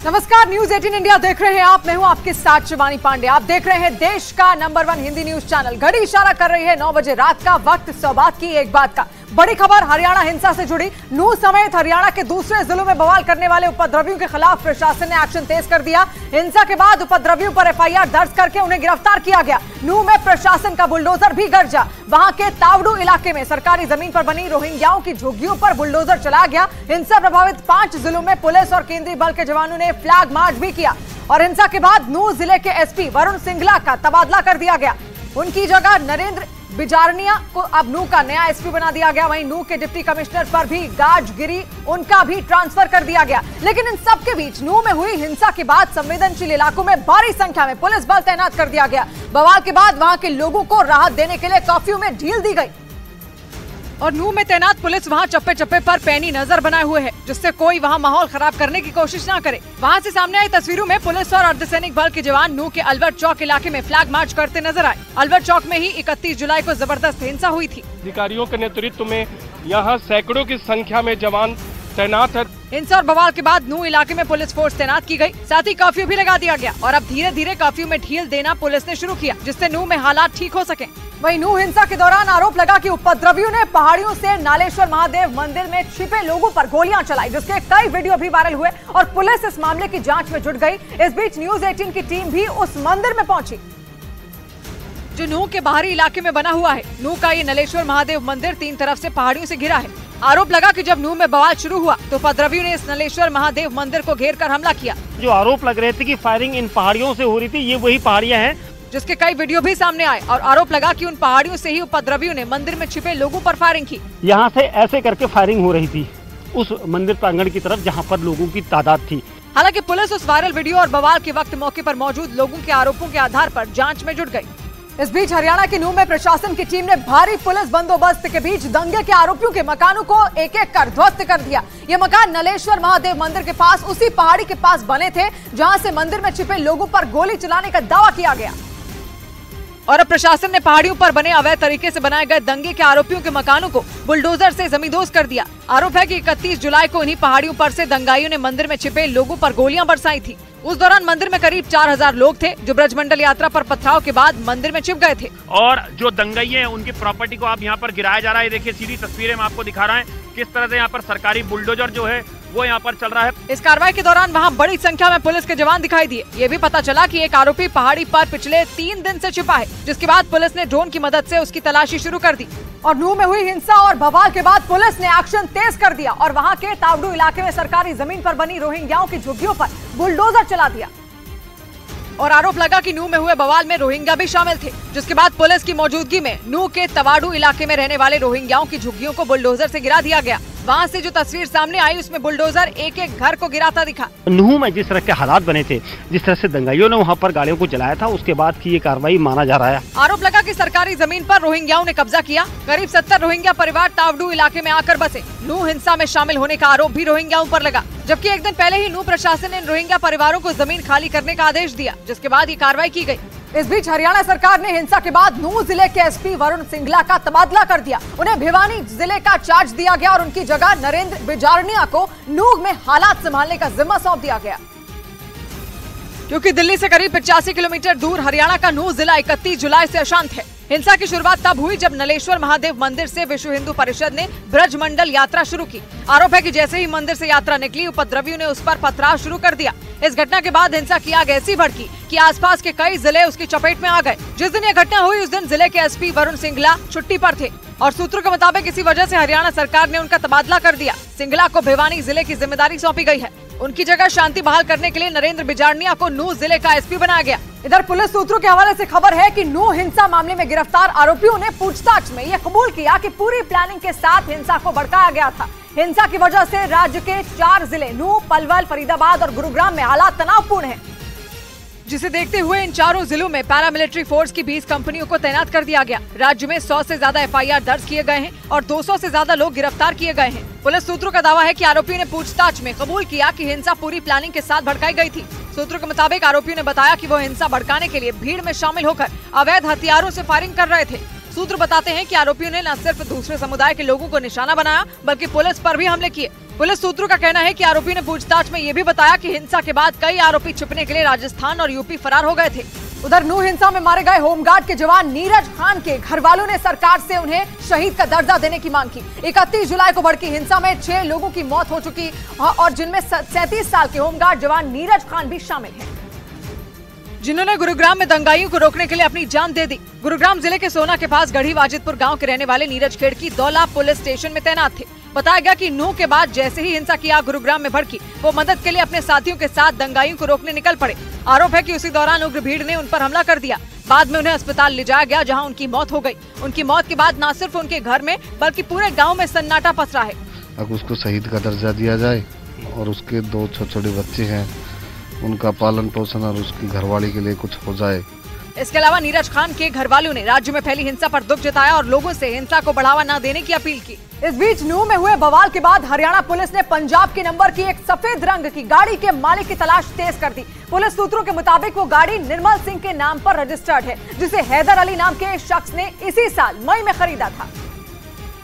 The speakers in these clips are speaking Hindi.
नमस्कार, न्यूज 18 इंडिया देख रहे हैं आप। मैं हूं आपके साथ शिवानी पांडे। आप देख रहे हैं देश का नंबर 1 हिंदी न्यूज चैनल। घड़ी इशारा कर रही है 9 बजे रात का। वक्त सौ बात की एक बात का। बड़ी खबर हरियाणा हिंसा से जुड़ी। नूंह समेत हरियाणा के दूसरे जिलों में बवाल करने वाले उपद्रवियों के खिलाफ प्रशासन ने एक्शन तेज कर दिया। हिंसा के बाद उपद्रवियों पर FIR दर्ज करके उन्हें गिरफ्तार किया गया। नूंह में प्रशासन का बुलडोजर भी गरजा। वहां के तावड़ू इलाके में सरकारी जमीन पर बनी रोहिंग्याओं की झुग्गियों पर बुलडोजर चला गया। हिंसा प्रभावित 5 जिलों में पुलिस और केंद्रीय बल के जवानों ने फ्लैग मार्च भी किया। और हिंसा के बाद नूंह जिले के SP वरुण सिंगला का तबादला कर दिया गया। उनकी जगह नरेंद्र बिजारनिया को अब नूंह का नया SP बना दिया गया। वहीं नूंह के डिप्टी कमिश्नर पर भी गाज गिरी, उनका भी ट्रांसफर कर दिया गया। लेकिन इन सबके बीच नूंह में हुई हिंसा के बाद संवेदनशील इलाकों में भारी संख्या में पुलिस बल तैनात कर दिया गया। बवाल के बाद वहां के लोगों को राहत देने के लिए कर्फ्यू में ढील दी गई और नूंह में तैनात पुलिस वहां चप्पे चप्पे पर पैनी नजर बनाए हुए है, जिससे कोई वहां माहौल खराब करने की कोशिश न करे। वहां से सामने आई तस्वीरों में पुलिस और अर्धसैनिक बल के जवान नूंह के अल्बर्ट चौक इलाके में फ्लैग मार्च करते नजर आए। अल्बर्ट चौक में ही 31 जुलाई को जबरदस्त हिंसा हुई थी। अधिकारियों के नेतृत्व में यहाँ सैकड़ों की संख्या में जवान तैनात है। हिंसा और बवाल के बाद नूंह इलाके में पुलिस फोर्स तैनात की गई, साथ ही कर्फ्यू भी लगा दिया गया और अब धीरे धीरे कर्फ्यू में ढील देना पुलिस ने शुरू किया, जिससे नूंह में हालात ठीक हो सके। वहीं नूंह हिंसा के दौरान आरोप लगा कि उपद्रवियों ने पहाड़ियों से नालेश्वर महादेव मंदिर में छिपे लोगों पर गोलियां चलाई, जिसके कई वीडियो भी वायरल हुए और पुलिस इस मामले की जांच में जुट गई। इस बीच न्यूज 18 की टीम भी उस मंदिर में पहुंची जो नूंह के बाहरी इलाके में बना हुआ है। नूंह का ये नालेश्वर महादेव मंदिर 3 तरफ से पहाड़ियों से घिरा है। आरोप लगा कि जब नूंह में बवाल शुरू हुआ तो उपद्रवियों ने इस नालेश्वर महादेव मंदिर को घेर कर हमला किया। जो आरोप लग रहे थे कि फायरिंग इन पहाड़ियों से हो रही थी, ये वही पहाड़ियां हैं, जिसके कई वीडियो भी सामने आए और आरोप लगा कि उन पहाड़ियों से ही उपद्रवियों ने मंदिर में छिपे लोगों पर फायरिंग की। यहाँ से ऐसे करके फायरिंग हो रही थी उस मंदिर प्रांगण की तरफ जहाँ पर लोगों की तादाद थी। हालांकि पुलिस उस वायरल वीडियो और बवाल के वक्त मौके पर मौजूद लोगों के आरोपों के आधार पर जांच में जुट गई। इस बीच हरियाणा के नूंह में प्रशासन की टीम ने भारी पुलिस बंदोबस्त के बीच दंगे के आरोपियों के मकानों को एक-एक कर ध्वस्त कर दिया। ये मकान नालेश्वर महादेव मंदिर के पास उसी पहाड़ी के पास बने थे जहां से मंदिर में छिपे लोगों पर गोली चलाने का दावा किया गया। और अब प्रशासन ने पहाड़ियों पर बने अवैध तरीके से बनाए गए दंगे के आरोपियों के मकानों को बुलडोजर से जमींदोज कर दिया। आरोप है कि 31 जुलाई को इन्हीं पहाड़ियों पर से दंगाइयों ने मंदिर में छिपे लोगों पर गोलियां बरसाई थी। उस दौरान मंदिर में करीब 4000 लोग थे जो ब्रजमंडल यात्रा पर पथराव के बाद मंदिर में छिप गए थे। और जो दंगाइये हैं उनकी प्रॉपर्टी को आप यहाँ पर गिराया जा रहा है। देखिए सीधी तस्वीरें हम आपको दिखा रहे हैं किस तरह से यहाँ पर सरकारी बुलडोजर जो है वो यहाँ पर चल रहा है। इस कार्रवाई के दौरान वहाँ बड़ी संख्या में पुलिस के जवान दिखाई दिए। ये भी पता चला कि एक आरोपी पहाड़ी पर पिछले 3 दिन से छिपा है, जिसके बाद पुलिस ने ड्रोन की मदद से उसकी तलाशी शुरू कर दी। और नूंह में हुई हिंसा और बवाल के बाद पुलिस ने एक्शन तेज कर दिया और वहाँ के तावड़ू इलाके में सरकारी जमीन पर बनी रोहिंग्याओं की झुग्गियों पर बुलडोजर चला दिया। और आरोप लगा कि नूंह में हुए बवाल में रोहिंग्या भी शामिल थे, जिसके बाद पुलिस की मौजूदगी में नूंह के तवाड़ू इलाके में रहने वाले रोहिंग्याओं की झुग्गियों को बुलडोजर से गिरा दिया गया। वहां से जो तस्वीर सामने आई उसमें बुलडोजर एक-एक घर को गिराता दिखा। नूंह में जिस तरह के हालात बने थे, जिस तरह से दंगाइयों ने वहाँ पर गाड़ियों को जलाया था, उसके बाद की ये कार्रवाई माना जा रहा है। आरोप लगा कि सरकारी जमीन पर रोहिंग्याओं ने कब्जा किया। करीब 70 रोहिंग्या परिवार तावड़ू इलाके में आकर बसे। नूंह हिंसा में शामिल होने का आरोप भी रोहिंग्याओं पर लगा, जबकि एक दिन पहले ही नूंह प्रशासन ने इन रोहिंग्या परिवारों को जमीन खाली करने का आदेश दिया, जिसके बाद ये कार्रवाई की गई। इस बीच हरियाणा सरकार ने हिंसा के बाद नूंह जिले के SP वरुण सिंगला का तबादला कर दिया। उन्हें भिवानी जिले का चार्ज दिया गया और उनकी जगह नरेंद्र बिजारनिया को नूंह में हालात संभालने का जिम्मा सौंप दिया गया। क्योंकि दिल्ली से करीब 85 किलोमीटर दूर हरियाणा का नूंह जिला 31 जुलाई से अशांत है। हिंसा की शुरुआत तब हुई जब नालेश्वर महादेव मंदिर से विश्व हिंदू परिषद ने ब्रजमंडल यात्रा शुरू की। आरोप है कि जैसे ही मंदिर से यात्रा निकली उपद्रवियों ने उस पर पथराव शुरू कर दिया। इस घटना के बाद हिंसा की आग ऐसी भड़की कि आसपास के कई जिले उसकी चपेट में आ गए। जिस दिन यह घटना हुई उस दिन जिले के SP वरुण सिंगला छुट्टी पर थे और सूत्रों के मुताबिक इसी वजह से हरियाणा सरकार ने उनका तबादला कर दिया। सिंगला को भिवानी जिले की जिम्मेदारी सौंपी गई है। उनकी जगह शांति बहाल करने के लिए नरेंद्र बिजारनिया को नूंह जिले का SP बनाया गया। इधर पुलिस सूत्रों के हवाले से खबर है कि नूंह हिंसा मामले में गिरफ्तार आरोपियों ने पूछताछ में यह कबूल किया कि पूरी प्लानिंग के साथ हिंसा को भड़काया गया था। हिंसा की वजह से राज्य के 4 जिले नूंह, पलवल, फरीदाबाद और गुरुग्राम में हालात तनावपूर्ण हैं, जिसे देखते हुए इन चारों जिलों में पैरामिलिट्री फोर्स की 20 कंपनियों को तैनात कर दिया गया। राज्य में 100 से ज्यादा FIR दर्ज किए गए हैं और 200 से ज्यादा लोग गिरफ्तार किए गए हैं। पुलिस सूत्रों का दावा है कि आरोपियों ने पूछताछ में कबूल किया कि हिंसा पूरी प्लानिंग के साथ भड़काई गई थी। सूत्रों के मुताबिक आरोपियों ने बताया कि वो हिंसा भड़काने के लिए भीड़ में शामिल होकर अवैध हथियारों से फायरिंग कर रहे थे। सूत्र बताते हैं कि आरोपियों ने न सिर्फ दूसरे समुदाय के लोगों को निशाना बनाया बल्कि पुलिस पर भी हमले किए। पुलिस सूत्रों का कहना है कि आरोपी ने पूछताछ में ये भी बताया कि हिंसा के बाद कई आरोपी छिपने के लिए राजस्थान और यूपी फरार हो गए थे। उधर नूह हिंसा में मारे गए होमगार्ड के जवान नीरज खान के घर वालों ने सरकार से उन्हें शहीद का दर्जा देने की मांग की। 31 जुलाई को भड़की हिंसा में 6 लोगों की मौत हो चुकी और जिनमें 37 साल के होमगार्ड जवान नीरज खान भी शामिल हैं, जिन्होंने गुरुग्राम में दंगाइयों को रोकने के लिए अपनी जान दे दी। गुरुग्राम जिले के सोना के पास गढ़ी वाजिदपुर गांव के रहने वाले नीरज खेड़की दौला पुलिस स्टेशन में तैनात थे। बताया गया कि नूह के बाद जैसे ही हिंसा की आग गुरुग्राम में भड़की, वो मदद के लिए अपने साथियों के साथ दंगाइयों को रोकने निकल पड़े। आरोप है कि उसी दौरान उग्र भीड़ ने उन पर हमला कर दिया। बाद में उन्हें अस्पताल ले जाया गया, जहां उनकी मौत हो गई। उनकी मौत के बाद न सिर्फ उनके घर में बल्कि पूरे गाँव में सन्नाटा पसरा है। अब उसको शहीद का दर्जा दिया जाए और उसके 2 छोटे बच्चे हैं, उनका पालन पोषण और उसकी घरवाली के लिए कुछ हो जाए। इसके अलावा नीरज खान के घर वालों ने राज्य में फैली हिंसा पर दुख जताया और लोगों से हिंसा को बढ़ावा न देने की अपील की। इस बीच नूह में हुए बवाल के बाद हरियाणा पुलिस ने पंजाब के नंबर की एक सफेद रंग की गाड़ी के मालिक की तलाश तेज कर दी। पुलिस सूत्रों के मुताबिक वो गाड़ी निर्मल सिंह के नाम पर रजिस्टर्ड है, जिसे हैदर अली नाम के शख्स ने इसी साल मई में खरीदा था।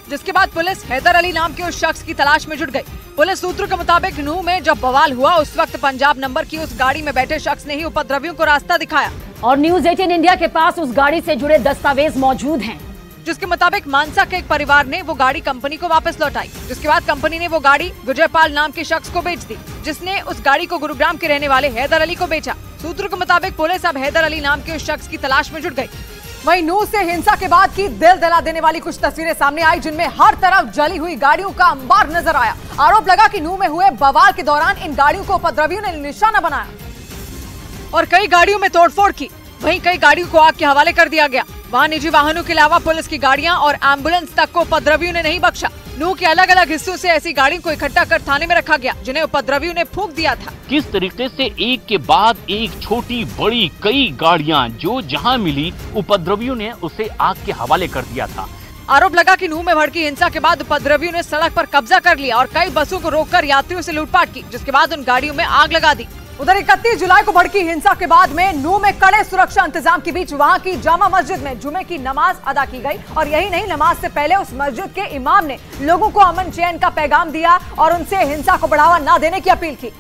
जिसके बाद पुलिस हैदर अली नाम के उस शख्स की तलाश में जुट गई। पुलिस सूत्रों के मुताबिक नूह में जब बवाल हुआ, उस वक्त पंजाब नंबर की उस गाड़ी में बैठे शख्स ने ही उपद्रवियों को रास्ता दिखाया और न्यूज 18 इंडिया के पास उस गाड़ी से जुड़े दस्तावेज मौजूद हैं, जिसके मुताबिक मानसा के एक परिवार ने वो गाड़ी कंपनी को वापस लौटाई। जिसके बाद कंपनी ने वो गाड़ी विजयपाल नाम के शख्स को बेच दी, जिसने उस गाड़ी को गुरुग्राम के रहने वाले हैदर अली को बेचा। सूत्रों के मुताबिक पुलिस अब हैदर अली नाम के उस शख्स की तलाश में जुट गई। वहीं नूह से हिंसा के बाद की दिल दहला देने वाली कुछ तस्वीरें सामने आई, जिनमें हर तरफ जली हुई गाड़ियों का अंबार नजर आया। आरोप लगा कि नूह में हुए बवाल के दौरान इन गाड़ियों को उपद्रवियों ने निशाना बनाया और कई गाड़ियों में तोड़फोड़ की। वहीं कई गाड़ियों को आग के हवाले कर दिया गया। वहां निजी वाहनों के अलावा पुलिस की गाड़ियां और एम्बुलेंस तक को उपद्रवियों ने नहीं बख्शा। नूह के अलग अलग हिस्सों से ऐसी गाड़ियों को इकट्ठा कर थाने में रखा गया, जिन्हें उपद्रवियों ने फूंक दिया था। किस तरीके से एक के बाद एक छोटी बड़ी कई गाड़ियां जो जहां मिली, उपद्रवियों ने उसे आग के हवाले कर दिया था। आरोप लगा कि नूह में भड़की हिंसा के बाद उपद्रवियों ने सड़क पर कब्जा कर लिया और कई बसों को रोककर यात्रियों से लूटपाट की, जिसके बाद उन गाड़ियों में आग लगा दी। उधर 31 जुलाई को भड़की हिंसा के बाद में नूह में कड़े सुरक्षा इंतजाम के बीच वहां की जामा मस्जिद में जुमे की नमाज अदा की गई। और यही नहीं, नमाज से पहले उस मस्जिद के इमाम ने लोगों को अमन चैन का पैगाम दिया और उनसे हिंसा को बढ़ावा न देने की अपील की,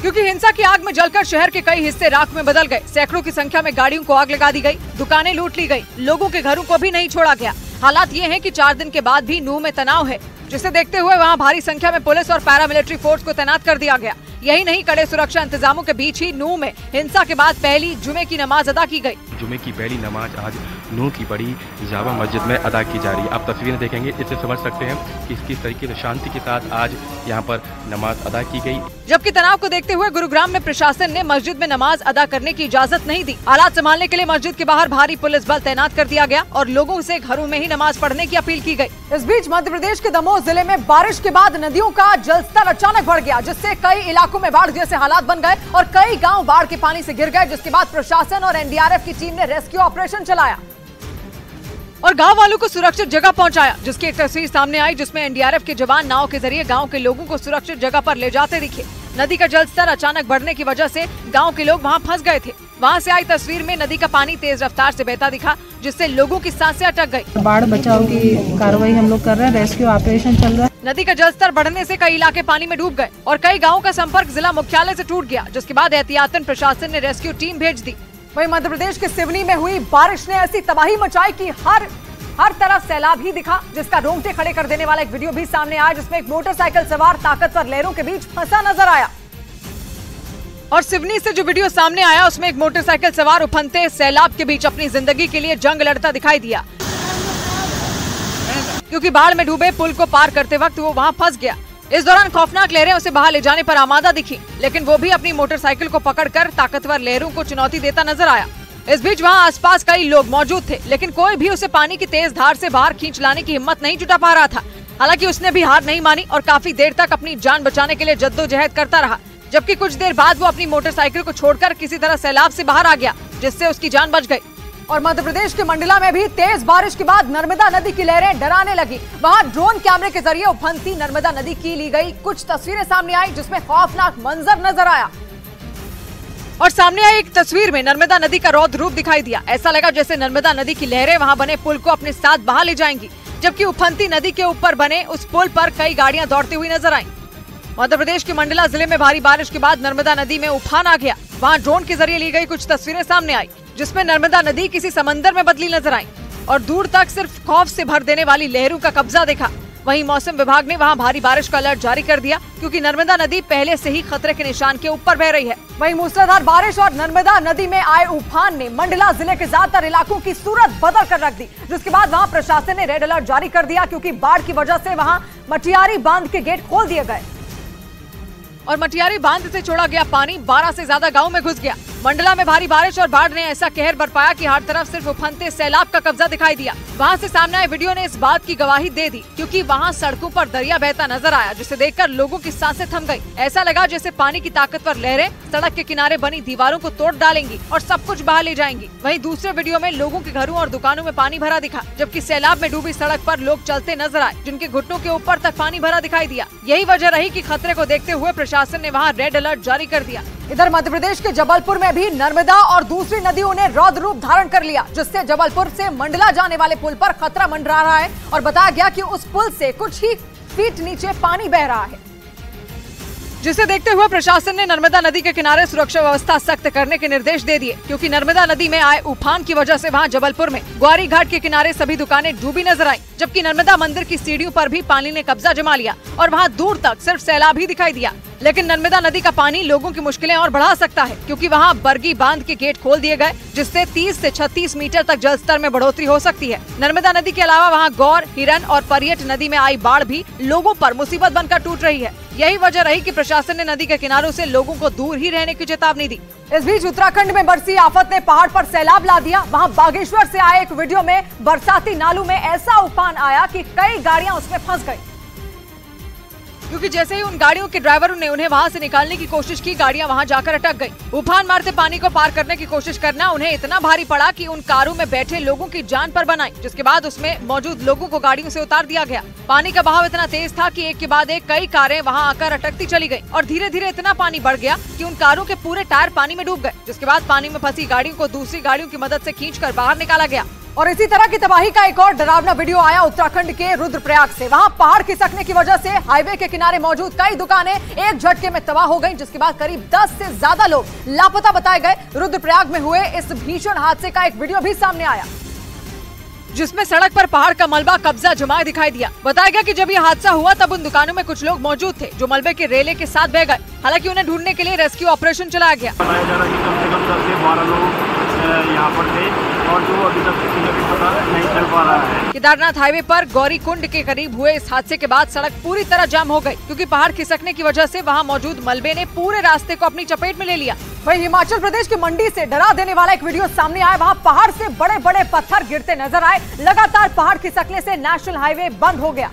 क्योंकि हिंसा की आग में जलकर शहर के कई हिस्से राख में बदल गए। सैकड़ों की संख्या में गाड़ियों को आग लगा दी गई, दुकानें लूट ली गई, लोगों के घरों को भी नहीं छोड़ा गया। हालात ये हैं कि 4 दिन के बाद भी नूह में तनाव है, जिसे देखते हुए वहां भारी संख्या में पुलिस और पैरामिलिट्री फोर्स को तैनात कर दिया गया। यही नहीं, कड़े सुरक्षा इंतजामों के बीच ही नूह में हिंसा के बाद पहली जुमे की नमाज अदा की गई। जुमे की पहली नमाज आज नूह की बड़ी जामा मस्जिद में अदा की जा रही है। आप तस्वीरें देखेंगे, इससे समझ सकते हैं कि किस तरीके से शांति के साथ आज यहाँ पर नमाज अदा की गई। जबकि तनाव को देखते हुए गुरुग्राम में प्रशासन ने मस्जिद में नमाज अदा करने की इजाजत नहीं दी। हालात संभालने के लिए मस्जिद के बाहर भारी पुलिस बल तैनात कर दिया गया और लोगों से घरों में ही नमाज पढ़ने की अपील की गई। इस बीच मध्य प्रदेश के दमोह जिले में बारिश के बाद नदियों का जलस्तर अचानक बढ़ गया, जिससे कई इलाकों में बाढ़ जैसे हालात बन गए और कई गांव बाढ़ के पानी से गिर गए। जिसके बाद प्रशासन और एनडीआरएफ की टीम ने रेस्क्यू ऑपरेशन चलाया और गांव वालों को सुरक्षित जगह पहुंचाया, जिसकी एक तस्वीर सामने आई, जिसमें एनडीआरएफ के जवान नाव के जरिए गांव के लोगों को सुरक्षित जगह पर ले जाते दिखे। नदी का जलस्तर अचानक बढ़ने की वजह से गांव के लोग वहां फंस गए थे। वहां से आई तस्वीर में नदी का पानी तेज रफ्तार से बहता दिखा, जिससे लोगों की सांसें अटक गई। बाढ़ बचाव की कार्रवाई हम लोग कर रहे हैं, रेस्क्यू ऑपरेशन चल रहा है। नदी का जलस्तर बढ़ने से कई इलाके पानी में डूब गए और कई गाँवों का संपर्क जिला मुख्यालय से टूट गया, जिसके बाद एहतियातन प्रशासन ने रेस्क्यू टीम भेज दी। वहीं मध्य प्रदेश के सिवनी में हुई बारिश ने ऐसी तबाही मचाई कि हर तरफ सैलाब ही दिखा, जिसका रोंगटे खड़े कर देने वाला एक वीडियो भी सामने आया, जिसमें एक मोटरसाइकिल सवार ताकतवर लहरों के बीच फंसा नजर आया। और सिवनी से जो वीडियो सामने आया, उसमें एक मोटरसाइकिल सवार उफनते सैलाब के बीच अपनी जिंदगी के लिए जंग लड़ता दिखाई दिया, क्योंकि बाढ़ में डूबे पुल को पार करते वक्त वो वहां फंस गया। इस दौरान खौफनाक लहरें उसे बाहर ले जाने पर आमादा दिखी, लेकिन वो भी अपनी मोटरसाइकिल को पकड़कर ताकतवर लहरों को चुनौती देता नजर आया। इस बीच वहां आसपास कई लोग मौजूद थे, लेकिन कोई भी उसे पानी की तेज धार से बाहर खींच लाने की हिम्मत नहीं जुटा पा रहा था। हालांकि उसने भी हार नहीं मानी और काफी देर तक अपनी जान बचाने के लिए जद्दोजहद करता रहा, जबकि कुछ देर बाद वो अपनी मोटरसाइकिल को छोड़कर किसी तरह सैलाब से बाहर आ गया, जिससे उसकी जान बच गई। और मध्य प्रदेश के मंडला में भी तेज बारिश के बाद नर्मदा नदी की लहरें डराने लगी। वहां ड्रोन कैमरे के जरिए उफनती नर्मदा नदी की ली गई कुछ तस्वीरें सामने आई, जिसमें खौफनाक मंजर नजर आया। और सामने आई एक तस्वीर में नर्मदा नदी का रौद्र रूप दिखाई दिया। ऐसा लगा जैसे नर्मदा नदी की लहरें वहां बने पुल को अपने साथ बहा ले जाएंगी, जबकि उफनती नदी के ऊपर बने उस पुल पर कई गाड़ियां दौड़ती हुई नजर आईं। मध्य प्रदेश के मंडला जिले में भारी बारिश के बाद नर्मदा नदी में उफान आ गया। वहां ड्रोन के जरिए ली गई कुछ तस्वीरें सामने आई, जिसमें नर्मदा नदी किसी समंदर में बदली नजर आई और दूर तक सिर्फ खौफ से भर देने वाली लहरों का कब्जा देखा। वहीं मौसम विभाग ने वहां भारी बारिश का अलर्ट जारी कर दिया, क्योंकि नर्मदा नदी पहले से ही खतरे के निशान के ऊपर बह रही है। वहीं मूसलाधार बारिश और नर्मदा नदी में आए उफान ने मंडला जिले के ज्यादातर इलाकों की सूरत बदल कर रख दी, जिसके बाद वहां प्रशासन ने रेड अलर्ट जारी कर दिया, क्योंकि बाढ़ की वजह से वहां मटियारी बांध के गेट खोल दिए गए और मटियारी बांध से छोड़ा गया पानी 12 से ज्यादा गांव में घुस गया। मंडला में भारी बारिश और बाढ़ ने ऐसा कहर बरपाया कि हर तरफ सिर्फ उफनते सैलाब का कब्जा दिखाई दिया। वहां से सामने आए वीडियो ने इस बात की गवाही दे दी, क्योंकि वहां सड़कों पर दरिया बहता नजर आया, जिसे देखकर लोगों की सांसें थम गई। ऐसा लगा जैसे पानी की ताकतवर लहरें सड़क के किनारे बनी दीवारों को तोड़ डालेंगी और सब कुछ बहा ले जाएंगी। वहीं दूसरे वीडियो में लोगों के घरों और दुकानों में पानी भरा दिखा, जबकि सैलाब में डूबी सड़क पर लोग चलते नजर आए, जिनके घुटनों के ऊपर तक पानी भरा दिखाई दिया। यही वजह रही कि खतरे को देखते हुए प्रशासन ने वहां रेड अलर्ट जारी कर दिया। इधर मध्य प्रदेश के जबलपुर में भी नर्मदा और दूसरी नदियों ने रौद्र रूप धारण कर लिया, जिससे जबलपुर से मंडला जाने वाले पुल पर खतरा मंडरा रहा है और बताया गया कि उस पुल से कुछ ही फीट नीचे पानी बह रहा है, जिसे देखते हुए प्रशासन ने नर्मदा नदी के किनारे सुरक्षा व्यवस्था सख्त करने के निर्देश दे दिए, क्योंकि नर्मदा नदी में आए उफान की वजह से वहां जबलपुर में ग्वारी घाट के किनारे सभी दुकानें डूबी नजर आई, जबकि नर्मदा मंदिर की सीढ़ियों पर भी पानी ने कब्जा जमा लिया और वहां दूर तक सिर्फ सैलाब ही दिखाई दिया। लेकिन नर्मदा नदी का पानी लोगों की मुश्किलें और बढ़ा सकता है, क्योंकि वहां बरगी बांध के गेट खोल दिए गए, जिससे 30 से 36 मीटर तक जल स्तर में बढ़ोतरी हो सकती है। नर्मदा नदी के अलावा वहां गौर, हिरन और परियट नदी में आई बाढ़ भी लोगों पर मुसीबत बनकर टूट रही है। यही वजह रही कि प्रशासन ने नदी के किनारों से लोगों को दूर ही रहने की चेतावनी दी। इस बीच उत्तराखंड में बरसी आफत ने पहाड़ पर सैलाब ला दिया। वहां बागेश्वर से आए एक वीडियो में बरसाती नालों में ऐसा उफान आया कि कई गाड़ियां उसमें फंस गई, क्योंकि जैसे ही उन गाड़ियों के ड्राइवरों ने उन्हें वहां से निकालने की कोशिश की, गाड़ियां वहां जाकर अटक गई। उफान मारते पानी को पार करने की कोशिश करना उन्हें इतना भारी पड़ा कि उन कारों में बैठे लोगों की जान पर बनाई, जिसके बाद उसमें मौजूद लोगों को गाड़ियों से उतार दिया गया। पानी का बहाव इतना तेज था कि एक के बाद एक कई कारें वहां आकर अटकती चली गई और धीरे धीरे इतना पानी बढ़ गया कि उन कारों के पूरे टायर पानी में डूब गए, जिसके बाद पानी में फंसी गाड़ियों को दूसरी गाड़ियों की मदद से खींचकर बाहर निकाला गया। और इसी तरह की तबाही का एक और डरावना वीडियो आया उत्तराखंड के रुद्रप्रयाग से। वहां पहाड़ खिसकने की वजह से हाईवे के किनारे मौजूद कई दुकानें एक झटके में तबाह हो गईं, जिसके बाद करीब 10 से ज्यादा लोग लापता बताए गए। रुद्रप्रयाग में हुए इस भीषण हादसे का एक वीडियो भी सामने आया, जिसमें सड़क पर पहाड़ का मलबा कब्जा जमाए दिखाई दिया। बताया गया कि जब यह हादसा हुआ तब उन दुकानों में कुछ लोग मौजूद थे जो मलबे के रेले के साथ बह गए। हालांकि उन्हें ढूंढने के लिए रेस्क्यू ऑपरेशन चलाया गया। बताया जा रहा है कि कम से कम 10 से 12 लोग यहाँ पर थे और जो अभी तक किसी ने भी पता नहीं चल पा रहा है। केदारनाथ हाईवे पर गौरी कुंड के करीब हुए इस हादसे के बाद सड़क पूरी तरह जाम हो गई, क्योंकि पहाड़ खिसकने की वजह से वहां मौजूद मलबे ने पूरे रास्ते को अपनी चपेट में ले लिया। वहीं हिमाचल प्रदेश की मंडी से डरा देने वाला एक वीडियो सामने आया। वहां पहाड़ से बड़े बड़े पत्थर गिरते नजर आए। लगातार पहाड़ खिसकने से नेशनल हाईवे बंद हो गया,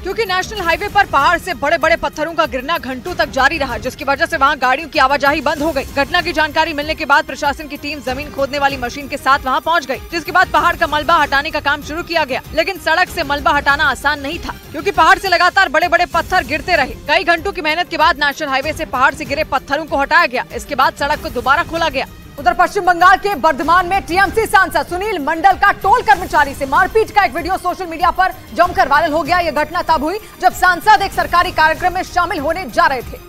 क्योंकि नेशनल हाईवे पर पहाड़ से बड़े बड़े पत्थरों का गिरना घंटों तक जारी रहा, जिसकी वजह से वहां गाड़ियों की आवाजाही बंद हो गई। घटना की जानकारी मिलने के बाद प्रशासन की टीम जमीन खोदने वाली मशीन के साथ वहां पहुंच गई, जिसके बाद पहाड़ का मलबा हटाने का काम शुरू किया गया। लेकिन सड़क से मलबा हटाना आसान नहीं था, क्योंकि पहाड़ से लगातार बड़े बड़े पत्थर गिरते रहे। कई घंटों की मेहनत के बाद नेशनल हाईवे से पहाड़ से गिरे पत्थरों को हटाया गया। इसके बाद सड़क को दोबारा खोला गया। उधर पश्चिम बंगाल के बर्धमान में टीएमसी सांसद सुनील मंडल का टोल कर्मचारी से मारपीट का एक वीडियो सोशल मीडिया पर जमकर वायरल हो गया। यह घटना तब हुई जब सांसद एक सरकारी कार्यक्रम में शामिल होने जा रहे थे,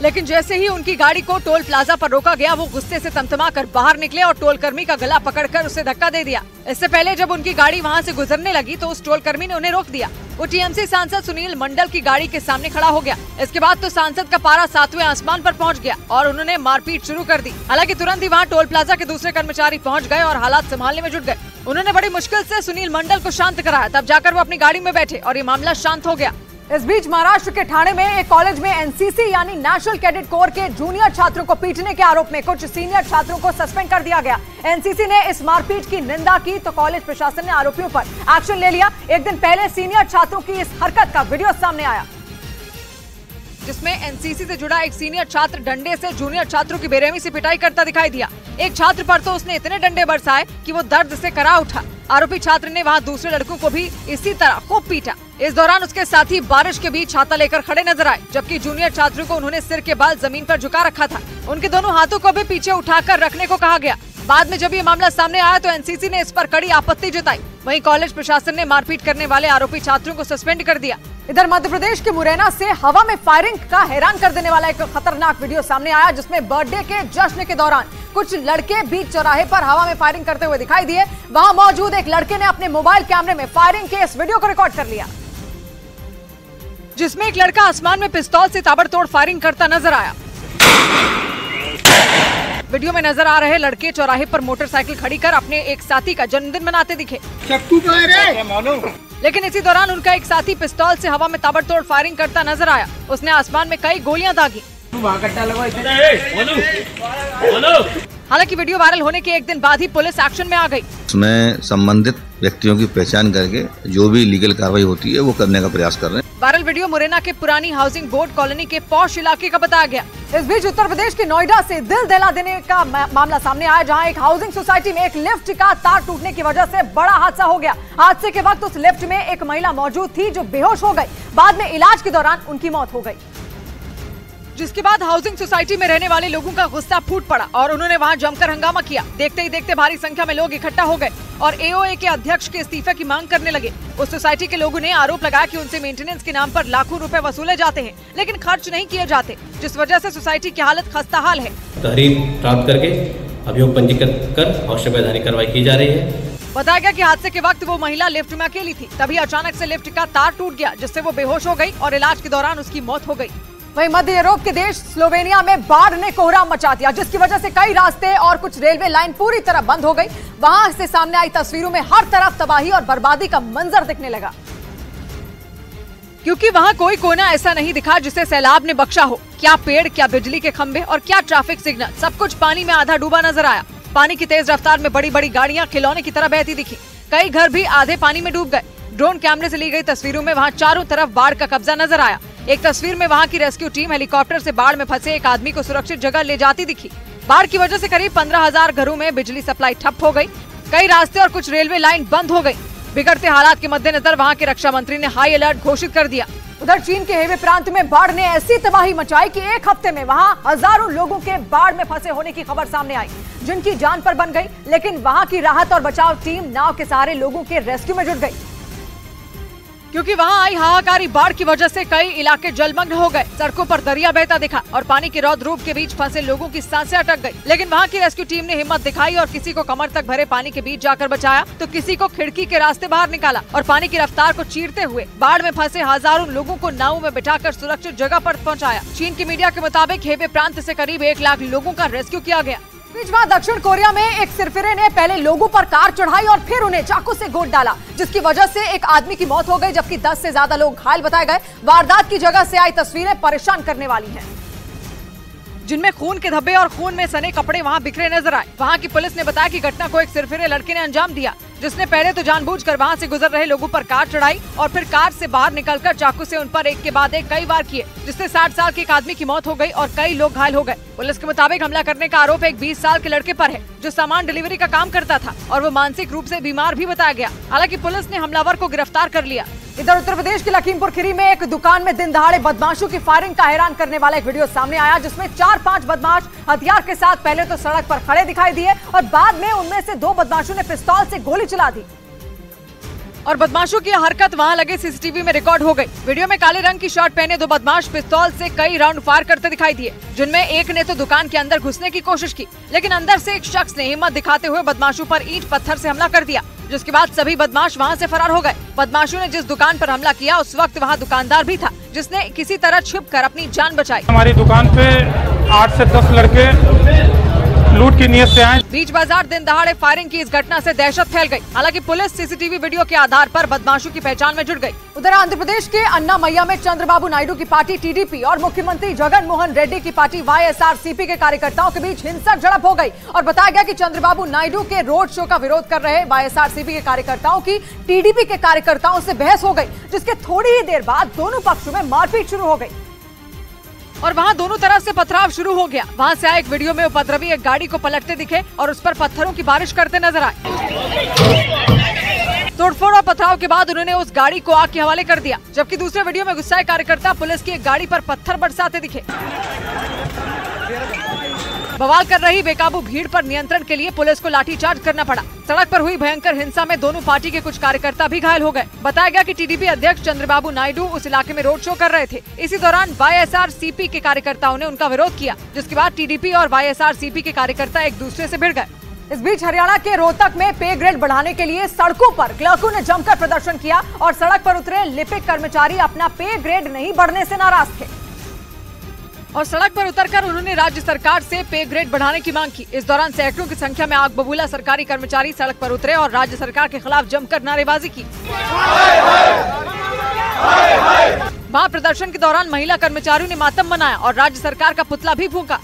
लेकिन जैसे ही उनकी गाड़ी को टोल प्लाजा पर रोका गया, वो गुस्से से तमतमा कर बाहर निकले और टोल कर्मी का गला पकड़कर उसे धक्का दे दिया। इससे पहले जब उनकी गाड़ी वहां से गुजरने लगी तो उस टोल कर्मी ने उन्हें रोक दिया। वो टीएमसी सांसद सुनील मंडल की गाड़ी के सामने खड़ा हो गया। इसके बाद तो सांसद का पारा 7वें आसमान पर पहुंच गया और उन्होंने मारपीट शुरू कर दी। हालांकि तुरंत ही वहां टोल प्लाजा के दूसरे कर्मचारी पहुंच गए और हालात संभालने में जुट गए। उन्होंने बड़ी मुश्किल से सुनील मंडल को शांत कराया, तब जाकर वो अपनी गाड़ी में बैठे और ये मामला शांत हो गया। इस बीच महाराष्ट्र के ठाणे में एक कॉलेज में एनसीसी यानी नेशनल कैडेट कोर के जूनियर छात्रों को पीटने के आरोप में कुछ सीनियर छात्रों को सस्पेंड कर दिया गया। एनसीसी ने इस मारपीट की निंदा की तो कॉलेज प्रशासन ने आरोपियों पर एक्शन ले लिया। एक दिन पहले सीनियर छात्रों की इस हरकत का वीडियो सामने आया, जिसमें एनसीसी से जुड़ा एक सीनियर छात्र डंडे से जूनियर छात्रों की बेरहमी से पिटाई करता दिखाई दिया। एक छात्र पर तो उसने इतने डंडे बरसाए कि वो दर्द से करा उठा। आरोपी छात्र ने वहाँ दूसरे लड़कों को भी इसी तरह खूब पीटा। इस दौरान उसके साथी बारिश के बीच छाता लेकर खड़े नजर आए, जबकि जूनियर छात्रों को उन्होंने सिर के बाल जमीन पर झुका रखा था। उनके दोनों हाथों को भी पीछे उठाकर रखने को कहा गया। बाद में जब ये मामला सामने आया तो एनसीसी ने इस पर कड़ी आपत्ति जताई। वहीं कॉलेज प्रशासन ने मारपीट करने वाले आरोपी छात्रों को सस्पेंड कर दिया। इधर मध्य प्रदेश के मुरैना से हवा में फायरिंग का हैरान कर देने वाला एक खतरनाक वीडियो सामने आया, जिसमें बर्थडे के जश्न के दौरान कुछ लड़के बीच चौराहे पर हवा में फायरिंग करते हुए दिखाई दिए। वहां मौजूद एक लड़के ने अपने मोबाइल कैमरे में फायरिंग के इस वीडियो को रिकॉर्ड कर लिया, जिसमें एक लड़का आसमान में पिस्तौल से ताबड़तोड़ फायरिंग करता नजर आया। वीडियो में नजर आ रहे लड़के चौराहे पर मोटरसाइकिल खड़ी कर अपने एक साथी का जन्मदिन मनाते दिखे, लेकिन इसी दौरान उनका एक साथी पिस्तौल से हवा में ताबड़तोड़ फायरिंग करता नजर आया। उसने आसमान में कई गोलियां दागी। हालांकि वीडियो वायरल होने के एक दिन बाद ही पुलिस एक्शन में आ गई। उसमें संबंधित व्यक्तियों की पहचान करके जो भी लीगल कार्रवाई होती है वो करने का प्रयास कर रहे हैं। वायरल वीडियो मुरैना के पुरानी हाउसिंग बोर्ड कॉलोनी के पॉश इलाके का बताया गया। इस बीच उत्तर प्रदेश के नोएडा से दिल दहला देने का मामला सामने आया, जहां एक हाउसिंग सोसाइटी में एक लिफ्ट का तार टूटने की वजह से बड़ा हादसा हो गया। हादसे के वक्त उस लिफ्ट में एक महिला मौजूद थी जो बेहोश हो गई। बाद में इलाज के दौरान उनकी मौत हो गई, जिसके बाद हाउसिंग सोसाइटी में रहने वाले लोगों का गुस्सा फूट पड़ा और उन्होंने वहां जमकर हंगामा किया। देखते ही देखते भारी संख्या में लोग इकट्ठा हो गए और एओए के अध्यक्ष के इस्तीफे की मांग करने लगे। उस सोसाइटी के लोगों ने आरोप लगाया कि उनसे मेंटेनेंस के नाम पर लाखों रुपए वसूले जाते हैं, लेकिन खर्च नहीं किए जाते, जिस वजह से सोसाइटी की हालत खस्ताहाल है। तहरीर प्राप्त करके अभियोग पंजीकृत कर आवश्यक वैधानिक कार्रवाई की जा रही है। बताया गया कि हादसे के वक्त वो महिला लिफ्ट में अकेली थी, तभी अचानक से लिफ्ट का तार टूट गया, जिससे वो बेहोश हो गई और इलाज के दौरान उसकी मौत हो गई। वहीं मध्य यूरोप के देश स्लोवेनिया में बाढ़ ने कोहराम मचा दिया, जिसकी वजह से कई रास्ते और कुछ रेलवे लाइन पूरी तरह बंद हो गई। वहां से सामने आई तस्वीरों में हर तरफ तबाही और बर्बादी का मंजर दिखने लगा, क्योंकि वहां कोई कोना ऐसा नहीं दिखा जिसे सैलाब ने बख्शा हो। क्या पेड़, क्या बिजली के खंभे और क्या ट्रैफिक सिग्नल, सब कुछ पानी में आधा डूबा नजर आया। पानी की तेज रफ्तार में बड़ी बड़ी गाड़ियां खिलौने की तरह बहती दिखी। कई घर भी आधे पानी में डूब गए। ड्रोन कैमरे से ली गई तस्वीरों में वहां चारों तरफ बाढ़ का कब्जा नजर आया। एक तस्वीर में वहां की रेस्क्यू टीम हेलीकॉप्टर से बाढ़ में फंसे एक आदमी को सुरक्षित जगह ले जाती दिखी। बाढ़ की वजह से करीब 15,000 घरों में बिजली सप्लाई ठप हो गई। कई रास्ते और कुछ रेलवे लाइन बंद हो गई। बिगड़ते हालात के मद्देनजर वहां के रक्षा मंत्री ने हाई अलर्ट घोषित कर दिया। उधर चीन के हेबे प्रांत में बाढ़ ने ऐसी तबाही मचाई कि एक हफ्ते में वहां हजारों लोगों के बाढ़ में फंसे होने की खबर सामने आई, जिनकी जान पर बन गई। लेकिन वहां की राहत और बचाव टीम नाव के सहारे लोगों के रेस्क्यू में जुट गई, क्योंकि वहां आई हाहाकारी बाढ़ की वजह से कई इलाके जलमग्न हो गए। सड़कों पर दरिया बहता दिखा और पानी के रौद्र रूप के बीच फंसे लोगों की सांसें अटक गई। लेकिन वहां की रेस्क्यू टीम ने हिम्मत दिखाई और किसी को कमर तक भरे पानी के बीच जाकर बचाया, तो किसी को खिड़की के रास्ते बाहर निकाला और पानी की रफ्तार को चीरते हुए बाढ़ में फंसे हजारों लोगों को नाव में बिठाकर सुरक्षित जगह पर पहुँचाया। चीन की मीडिया के मुताबिक हेबे प्रांत से करीब 1 लाख लोगों का रेस्क्यू किया गया। बीच में दक्षिण कोरिया में एक सिरफिरे ने पहले लोगों पर कार चढ़ाई और फिर उन्हें चाकू से गोद डाला, जिसकी वजह से एक आदमी की मौत हो गई, जबकि 10 से ज्यादा लोग घायल बताए गए। वारदात की जगह से आई तस्वीरें परेशान करने वाली हैं, जिनमें खून के धब्बे और खून में सने कपड़े वहां बिखरे नजर आए। वहां की पुलिस ने बताया कि घटना को एक सिरफिरे लड़के ने अंजाम दिया, जिसने पहले तो जानबूझकर वहां से गुजर रहे लोगों पर कार चढ़ाई और फिर कार से बाहर निकलकर चाकू से उन पर एक के बाद एक कई वार किए, जिससे 60 साल के एक आदमी की मौत हो गई और कई लोग घायल हो गए। पुलिस के मुताबिक हमला करने का आरोप एक 20 साल के लड़के पर है, जो सामान डिलीवरी का काम करता था और वो मानसिक रूप से बीमार भी बताया गया। हालांकि पुलिस ने हमलावर को गिरफ्तार कर लिया। इधर उत्तर प्रदेश के लखीमपुर खीरी में एक दुकान में दिन दहाड़े बदमाशों की फायरिंग का हैरान करने वाला एक वीडियो सामने आया, जिसमें 4-5 बदमाश हथियार के साथ पहले तो सड़क पर खड़े दिखाई दिए और बाद में उनमें से 2 बदमाशों ने पिस्तौल से गोली चला दी और बदमाशों की हरकत वहां लगे सीसीटीवी में रिकॉर्ड हो गई। वीडियो में काले रंग की शर्ट पहने 2 बदमाश पिस्तौल से कई राउंड फायर करते दिखाई दिए, जिनमें एक ने तो दुकान के अंदर घुसने की कोशिश की, लेकिन अंदर से एक शख्स ने हिम्मत दिखाते हुए बदमाशों पर ईंट पत्थर से हमला कर दिया, जिसके बाद सभी बदमाश वहां से फरार हो गए। बदमाशों ने जिस दुकान पर हमला किया उस वक्त वहां दुकानदार भी था, जिसने किसी तरह छिपकर अपनी जान बचाई। हमारी दुकान पे 8 से 10 लड़के लूट की नीयत से आए। बीच बाजार दिन दहाड़े फायरिंग की इस घटना से दहशत फैल गई। हालांकि पुलिस सीसीटीवी वीडियो के आधार पर बदमाशों की पहचान में जुट गई। उधर आंध्र प्रदेश के अन्नामय्या में चंद्रबाबू नायडू की पार्टी टीडीपी और मुख्यमंत्री जगन मोहन रेड्डी की पार्टी वाईएसआरसीपी के कार्यकर्ताओं के बीच हिंसक झड़प हो गई और बताया गया कि चंद्रबाबू नायडू के रोड शो का विरोध कर रहे वाईएसआरसीपी के कार्यकर्ताओं की टीडीपी के कार्यकर्ताओं से बहस हो गई, जिसके थोड़ी ही देर बाद दोनों पक्षों में मारपीट शुरू हो गई। और वहाँ दोनों तरफ से पथराव शुरू हो गया। वहाँ से आए एक वीडियो में उपद्रवी एक गाड़ी को पलटते दिखे और उस पर पत्थरों की बारिश करते नजर आए। तोड़फोड़ और पथराव के बाद उन्होंने उस गाड़ी को आग के हवाले कर दिया, जबकि दूसरे वीडियो में गुस्साए कार्यकर्ता पुलिस की एक गाड़ी पर पत्थर बरसाते दिखे। बवाल कर रही बेकाबू भीड़ पर नियंत्रण के लिए पुलिस को लाठीचार्ज करना पड़ा। सड़क पर हुई भयंकर हिंसा में दोनों पार्टी के कुछ कार्यकर्ता भी घायल हो गए। बताया गया कि टीडीपी अध्यक्ष चंद्रबाबू नायडू उस इलाके में रोड शो कर रहे थे। इसी दौरान वाईएसआरसीपी के कार्यकर्ताओं ने उनका विरोध किया, जिसके बाद टीडीपी और वाईएसआरसीपी के कार्यकर्ता एक दूसरे से भिड़ गए। इस बीच हरियाणा के रोहतक में पे ग्रेड बढ़ाने के लिए सड़कों पर क्लर्कों ने जमकर प्रदर्शन किया और सड़क पर उतरे लिपिक कर्मचारी अपना पे ग्रेड नहीं बढ़ने से नाराज थे और सड़क पर उतरकर उन्होंने राज्य सरकार से पे ग्रेड बढ़ाने की मांग की। इस दौरान सैकड़ों की संख्या में आग बबूला सरकारी कर्मचारी सड़क पर उतरे और राज्य सरकार के खिलाफ जमकर नारेबाजी की। वहां प्रदर्शन के दौरान महिला कर्मचारियों ने मातम मनाया और राज्य सरकार का पुतला भी फूंका।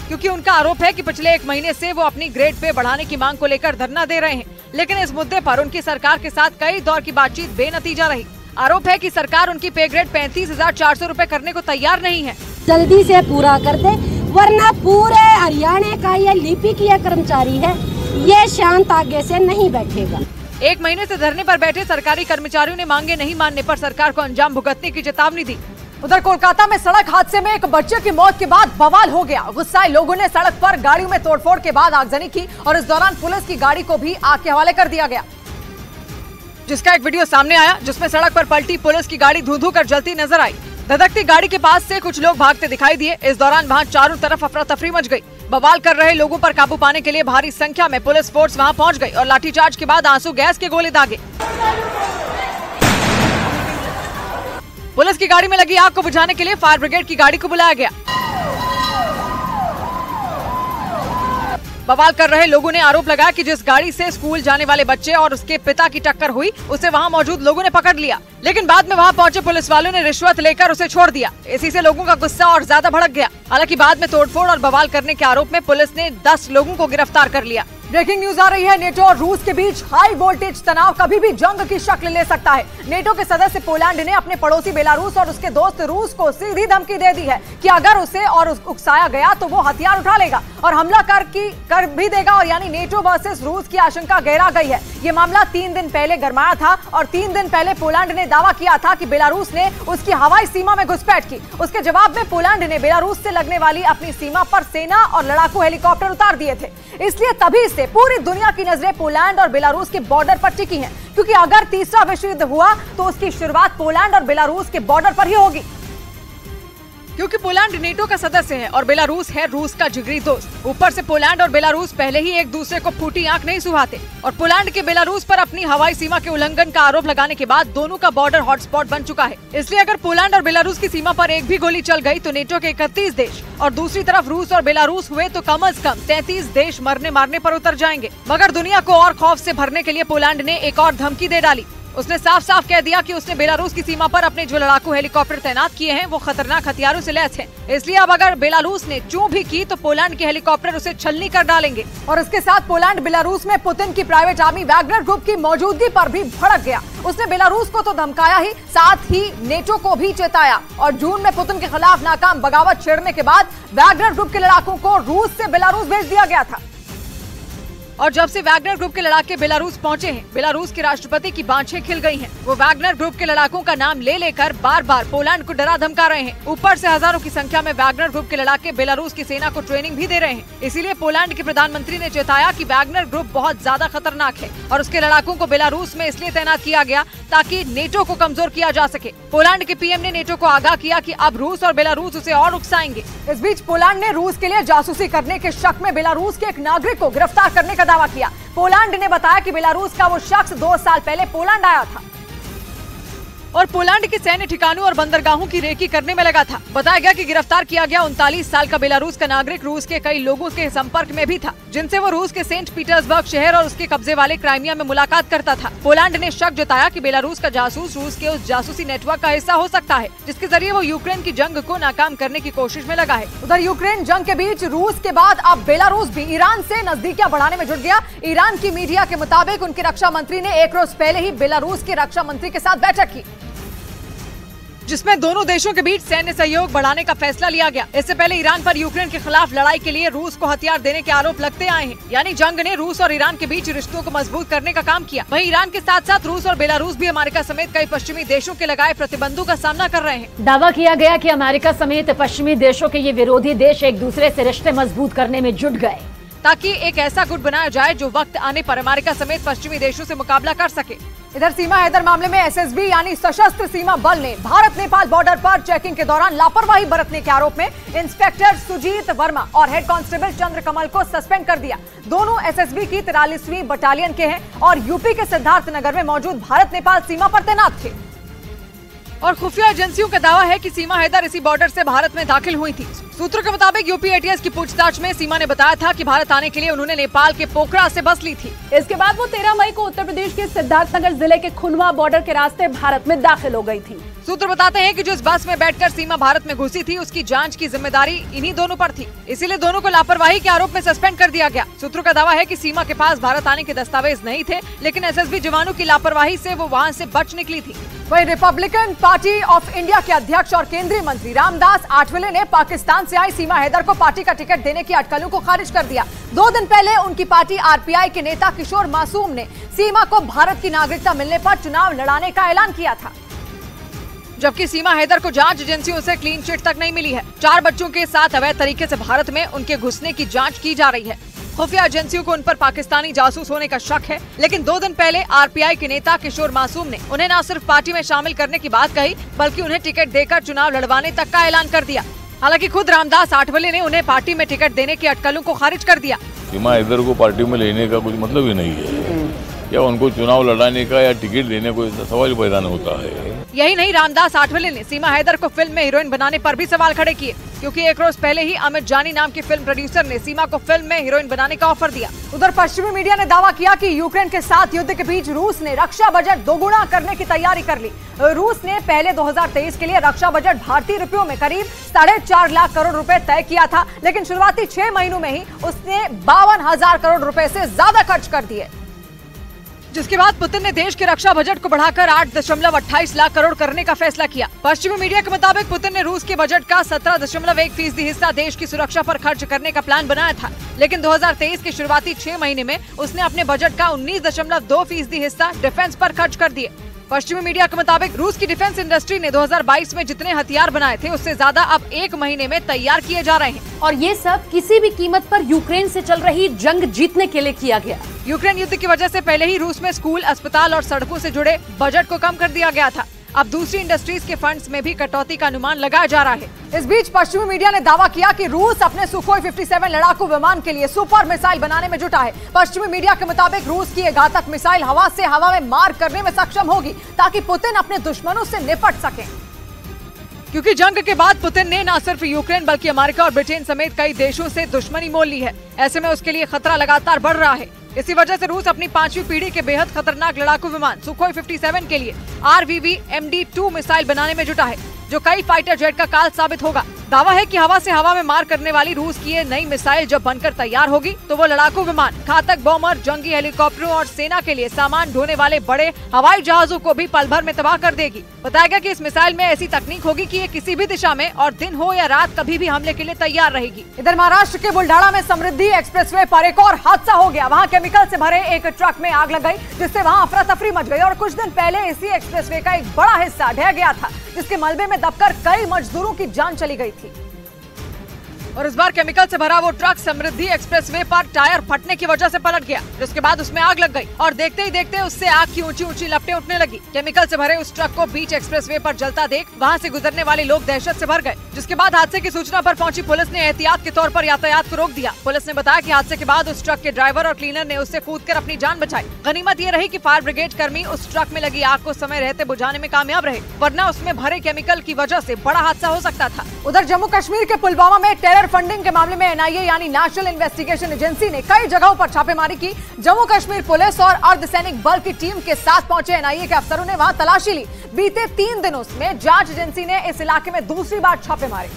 क्योंकि उनका आरोप है कि पिछले 1 महीने से वो अपनी ग्रेड पे बढ़ाने की मांग को लेकर धरना दे रहे हैं, लेकिन इस मुद्दे पर उनकी सरकार के साथ कई दौर की बातचीत बेनतीजा रही। आरोप है कि सरकार उनकी पे ग्रेड 35,400 रुपए करने को तैयार नहीं है। जल्दी से पूरा कर दे, वरना पूरे हरियाणा का ये लिपिक ये कर्मचारी है, ये शांत आगे से नहीं बैठेगा। 1 महीने से धरने पर बैठे सरकारी कर्मचारियों ने मांगे नहीं मानने पर सरकार को अंजाम भुगतने की चेतावनी दी। उधर कोलकाता में सड़क हादसे में एक बच्चे की मौत के बाद बवाल हो गया। गुस्साए लोगों ने सड़क पर गाड़ियों में तोड़फोड़ के बाद आगजनी की और इस दौरान पुलिस की गाड़ी को भी आग के हवाले कर दिया गया, जिसका एक वीडियो सामने आया जिसमें सड़क पर पलटी पुलिस की गाड़ी धू-धू कर जलती नजर आई। धधकती गाड़ी के पास से कुछ लोग भागते दिखाई दिए। इस दौरान वहां चारों तरफ अफरा तफरी मच गई। बवाल कर रहे लोगों पर काबू पाने के लिए भारी संख्या में पुलिस फोर्स वहां पहुंच गई और लाठीचार्ज के बाद आंसू गैस के गोले दागे। पुलिस की गाड़ी में लगी आग को बुझाने के लिए फायर ब्रिगेड की गाड़ी को बुलाया गया। बवाल कर रहे लोगों ने आरोप लगाया कि जिस गाड़ी से स्कूल जाने वाले बच्चे और उसके पिता की टक्कर हुई उसे वहां मौजूद लोगों ने पकड़ लिया, लेकिन बाद में वहां पहुंचे पुलिस वालों ने रिश्वत लेकर उसे छोड़ दिया। इसी से लोगों का गुस्सा और ज्यादा भड़क गया। हालांकि बाद में तोड़फोड़ और बवाल करने के आरोप में पुलिस ने 10 लोगों को गिरफ्तार कर लिया। ब्रेकिंग न्यूज आ रही है। नेटो और रूस के बीच हाई वोल्टेज तनाव कभी भी जंग की शक्ल ले सकता है। नेटो के सदस्य पोलैंड ने अपने पड़ोसी बेलारूस और उसके दोस्त रूस को सीधी धमकी दे दी है कि अगर उसे और उकसाया गया तो वो हथियार उठा लेगा और हमला कर भी देगा। और यानी नेटो वर्सेस रूस की आशंका गहरा गई है। ये मामला 3 दिन पहले गरमाया था और 3 दिन पहले पोलैंड ने दावा किया था कि बेलारूस ने उसकी हवाई सीमा में घुसपैठ की। उसके जवाब में पोलैंड ने बेलारूस से लगने वाली अपनी सीमा पर सेना और लड़ाकू हेलीकॉप्टर उतार दिए थे। इसलिए तभी से पूरी दुनिया की नजरें पोलैंड और बेलारूस के बॉर्डर पर टिकी हैं, क्योंकि अगर तीसरा विश्व युद्ध हुआ तो उसकी शुरुआत पोलैंड और बेलारूस के बॉर्डर पर ही होगी। क्योंकि पोलैंड नेटो का सदस्य है और बेलारूस है रूस का जिगरी दोस्त। ऊपर से पोलैंड और बेलारूस पहले ही एक दूसरे को फूटी आंख नहीं सुहाते और पोलैंड के बेलारूस पर अपनी हवाई सीमा के उल्लंघन का आरोप लगाने के बाद दोनों का बॉर्डर हॉटस्पॉट बन चुका है। इसलिए अगर पोलैंड और बेलारूस की सीमा पर एक भी गोली चल गई तो नेटो के 31 देश और दूसरी तरफ रूस और बेलारूस हुए तो कम से कम 33 देश मरने मारने पर उतर जाएंगे। मगर दुनिया को और खौफ से भरने के लिए पोलैंड ने एक और धमकी दे डाली। उसने साफ साफ कह दिया कि उसने बेलारूस की सीमा पर अपने जो लड़ाकू हेलीकॉप्टर तैनात किए हैं वो खतरनाक हथियारों से लैस हैं। इसलिए अब अगर बेलारूस ने चूं भी की तो पोलैंड के हेलीकॉप्टर उसे छलनी कर डालेंगे। और इसके साथ पोलैंड बेलारूस में पुतिन की प्राइवेट आर्मी वैगनर ग्रुप की मौजूदगी पर भी भड़क गया। उसने बेलारूस को तो धमकाया ही, साथ ही नेटो को भी चेताया। और जून में पुतिन के खिलाफ नाकाम बगावत छेड़ने के बाद वैगनर ग्रुप के लड़ाकों को रूस से बेलारूस भेज दिया गया था। और जब से वैगनर ग्रुप के लड़ाके बेलारूस पहुंचे हैं, बेलारूस के राष्ट्रपति की बांछें खिल गई हैं। वो वैगनर ग्रुप के लड़ाकों का नाम ले लेकर बार बार पोलैंड को डरा धमका रहे हैं। ऊपर से हजारों की संख्या में वैगनर ग्रुप के लड़ाके बेलारूस की सेना को ट्रेनिंग भी दे रहे हैं। इसीलिए पोलैंड के प्रधानमंत्री ने चेताया कि वैगनर ग्रुप बहुत ज्यादा खतरनाक है और उसके लड़ाकों को बेलारूस में इसलिए तैनात किया गया ताकि नेटो को कमजोर किया जा सके। पोलैंड के पीएम ने नेटो को आगाह किया कि अब रूस और बेलारूस उसे और उकसाएंगे। इस बीच पोलैंड ने रूस के लिए जासूसी करने के शक में बेलारूस के एक नागरिक को गिरफ्तार करने का दावा किया। पोलैंड ने बताया कि बेलारूस का वो शख्स 2 साल पहले पोलैंड आया था और पोलैंड के सैन्य ठिकानों और बंदरगाहों की रेकी करने में लगा था। बताया गया कि गिरफ्तार किया गया 39 साल का बेलारूस का नागरिक रूस के कई लोगों के संपर्क में भी था, जिनसे वो रूस के सेंट पीटर्सबर्ग शहर और उसके कब्जे वाले क्राइमिया में मुलाकात करता था। पोलैंड ने शक जताया कि बेलारूस का जासूस रूस के उस जासूसी नेटवर्क का हिस्सा हो सकता है, जिसके जरिए वो यूक्रेन की जंग को नाकाम करने की कोशिश में लगा है। उधर यूक्रेन जंग के बीच रूस के बाद अब बेलारूस भी ईरान से नजदीकियां बढ़ाने में जुट गया। ईरान की मीडिया के मुताबिक उनके रक्षा मंत्री ने एक रोज पहले ही बेलारूस के रक्षा मंत्री के साथ बैठक की, जिसमें दोनों देशों के बीच सैन्य सहयोग बढ़ाने का फैसला लिया गया। इससे पहले ईरान पर यूक्रेन के खिलाफ लड़ाई के लिए रूस को हथियार देने के आरोप लगते आए हैं, यानी जंग ने रूस और ईरान के बीच रिश्तों को मजबूत करने का काम किया। वहीं ईरान के साथ साथ रूस और बेलारूस भी अमेरिका समेत कई पश्चिमी देशों के लगाए प्रतिबंधों का सामना कर रहे हैं। दावा किया गया कि अमेरिका समेत पश्चिमी देशों के ये विरोधी देश एक दूसरे से रिश्ते मजबूत करने में जुट गए, ताकि एक ऐसा गुट बनाया जाए जो वक्त आने पर अमेरिका समेत पश्चिमी देशों से मुकाबला कर सके। इधर सीमा हैदर मामले में एसएसबी यानी सशस्त्र सीमा बल ने भारत नेपाल बॉर्डर पर चेकिंग के दौरान लापरवाही बरतने के आरोप में इंस्पेक्टर सुजीत वर्मा और हेड कांस्टेबल चंद्रकमल को सस्पेंड कर दिया। दोनों एसएसबी की 43वीं बटालियन के हैं और यूपी के सिद्धार्थनगर में मौजूद भारत नेपाल सीमा पर तैनात थे। और खुफिया एजेंसियों का दावा है कि सीमा हैदर इसी बॉर्डर से भारत में दाखिल हुई थी। सूत्रों के मुताबिक यूपी एटीएस की पूछताछ में सीमा ने बताया था कि भारत आने के लिए उन्होंने नेपाल के पोखरा से बस ली थी। इसके बाद वो 13 मई को उत्तर प्रदेश के सिद्धार्थनगर जिले के खुनवा बॉर्डर के रास्ते भारत में दाखिल हो गई थी। सूत्र बताते हैं कि जो इस बस में बैठकर सीमा भारत में घुसी थी, उसकी जांच की जिम्मेदारी इन्हीं दोनों पर थी, इसीलिए दोनों को लापरवाही के आरोप में सस्पेंड कर दिया गया। सूत्रों का दावा है कि सीमा के पास भारत आने के दस्तावेज नहीं थे, लेकिन एसएसबी जवानों की लापरवाही से वो वहां से बच निकली थी। वहीं रिपब्लिकन पार्टी ऑफ इंडिया के अध्यक्ष और केंद्रीय मंत्री रामदास आठवले ने पाकिस्तान से आई सीमा हैदर को पार्टी का टिकट देने की अटकलों को खारिज कर दिया। 2 दिन पहले उनकी पार्टी आरपीआई के नेता किशोर मासूम ने सीमा को भारत की नागरिकता मिलने पर चुनाव लड़ाने का ऐलान किया था, जबकि सीमा हैदर को जांच एजेंसियों से क्लीन चिट तक नहीं मिली है। 4 बच्चों के साथ अवैध तरीके से भारत में उनके घुसने की जांच की जा रही है। खुफिया एजेंसियों को उन पर पाकिस्तानी जासूस होने का शक है, लेकिन 2 दिन पहले आरपीआई के नेता किशोर मासूम ने उन्हें न सिर्फ पार्टी में शामिल करने की बात कही, बल्कि उन्हें टिकट देकर चुनाव लड़वाने तक का ऐलान कर दिया। हालांकि खुद रामदास आठवले ने उन्हें पार्टी में टिकट देने की अटकलों को खारिज कर दिया। सीमा हैदर को पार्टी में लेने का कुछ मतलब ही नहीं है, या उनको चुनाव लड़ाने का या टिकट देने को सवाल पैदा नहीं होता है। यही नहीं, रामदास आठवले ने सीमा हैदर को फिल्म में हीरोइन बनाने पर भी सवाल खड़े किए, क्योंकि एक रोज पहले ही अमित जानी नाम के फिल्म प्रोड्यूसर ने सीमा को फिल्म में हीरोइन बनाने का ऑफर दिया। उधर पश्चिमी मीडिया ने दावा किया कि यूक्रेन के साथ युद्ध के बीच रूस ने रक्षा बजट दोगुना करने की तैयारी कर ली। रूस ने पहले 2023 के लिए रक्षा बजट भारतीय रुपयों में करीब 4.5 लाख करोड़ रुपए तय किया था, लेकिन शुरुआती 6 महीनों में ही उसने 52,000 करोड़ रुपए से ज्यादा खर्च कर दिए, जिसके बाद पुतिन ने देश के रक्षा बजट को बढ़ाकर 8.28 लाख करोड़ करने का फैसला किया। पश्चिमी मीडिया के मुताबिक पुतिन ने रूस के बजट का 17.1% हिस्सा देश की सुरक्षा पर खर्च करने का प्लान बनाया था, लेकिन 2023 के शुरुआती 6 महीने में उसने अपने बजट का 19.2% हिस्सा डिफेंस पर खर्च कर दिए। पश्चिमी मीडिया के मुताबिक रूस की डिफेंस इंडस्ट्री ने 2022 में जितने हथियार बनाए थे, उससे ज्यादा अब 1 महीने में तैयार किए जा रहे हैं। और ये सब किसी भी कीमत पर यूक्रेन से चल रही जंग जीतने के लिए किया गया। यूक्रेन युद्ध की वजह से पहले ही रूस में स्कूल, अस्पताल और सड़कों से जुड़े बजट को कम कर दिया गया था। अब दूसरी इंडस्ट्रीज के फंड्स में भी कटौती का अनुमान लगाया जा रहा है। इस बीच पश्चिमी मीडिया ने दावा किया कि रूस अपने सुखोई 57 लड़ाकू विमान के लिए सुपर मिसाइल बनाने में जुटा है। पश्चिमी मीडिया के मुताबिक रूस की ये घातक मिसाइल हवा से हवा में मार करने में सक्षम होगी, ताकि पुतिन अपने दुश्मनों से निपट सकें। क्योंकि जंग के बाद पुतिन ने न सिर्फ यूक्रेन बल्कि अमेरिका और ब्रिटेन समेत कई देशों से दुश्मनी मोल ली है। ऐसे में उसके लिए खतरा लगातार बढ़ रहा है। इसी वजह से रूस अपनी 5वीं पीढ़ी के बेहद खतरनाक लड़ाकू विमान सुखोई 57 के लिए RVV MD-2 मिसाइल बनाने में जुटा है, जो कई फाइटर जेट का काल साबित होगा। दावा है कि हवा से हवा में मार करने वाली रूस की ये नई मिसाइल जब बनकर तैयार होगी, तो वो लड़ाकू विमान, घातक बॉम्बर, जंगी हेलीकॉप्टरों और सेना के लिए सामान ढोने वाले बड़े हवाई जहाजों को भी पल भर में तबाह कर देगी। बताया गया कि इस मिसाइल में ऐसी तकनीक होगी कि ये किसी भी दिशा में और दिन हो या रात कभी भी हमले के लिए तैयार रहेगी। इधर महाराष्ट्र के बुल्ढाणा में समृद्धि एक्सप्रेसवे पर एक और हादसा हो गया। वहाँ केमिकल से भरे एक ट्रक में आग लग गई, जिससे वहाँ अफरा तफरी मच गई और कुछ दिन पहले इसी एक्सप्रेसवे का एक बड़ा हिस्सा ढह गया था, जिसके मलबे में दबकर कई मजदूरों की जान चली गई थी। और इस बार केमिकल से भरा वो ट्रक समृद्धि एक्सप्रेसवे पर टायर फटने की वजह से पलट गया, जिसके बाद उसमें आग लग गई और देखते ही देखते उससे आग की ऊंची ऊंची लपटें उठने लगी। केमिकल से भरे उस ट्रक को बीच एक्सप्रेसवे पर जलता देख वहां से गुजरने वाले लोग दहशत से भर गए, जिसके बाद हादसे की सूचना पर पहुंची पुलिस ने एहतियात के तौर पर यातायात को रोक दिया। पुलिस ने बताया कि हादसे के बाद उस ट्रक के ड्राइवर और क्लीनर ने उससे कूदकर अपनी जान बचाई। गनीमत ये रही कि फायर ब्रिगेड कर्मी उस ट्रक में लगी आग को समय रहते बुझाने में कामयाब रहे, वरना उसमें भरे केमिकल की वजह से बड़ा हादसा हो सकता था। उधर जम्मू कश्मीर के पुलवामा में टेरर फंडिंग के मामले में एनआईए यानी नेशनल इन्वेस्टिगेशन एजेंसी ने कई जगहों पर छापेमारी की। जम्मू कश्मीर पुलिस और अर्धसैनिक बल की टीम के साथ पहुंचे एनआईए के अफसरों ने वहां तलाशी ली। बीते 3 दिनों में जांच एजेंसी ने इस इलाके में दूसरी बार छापे मारे,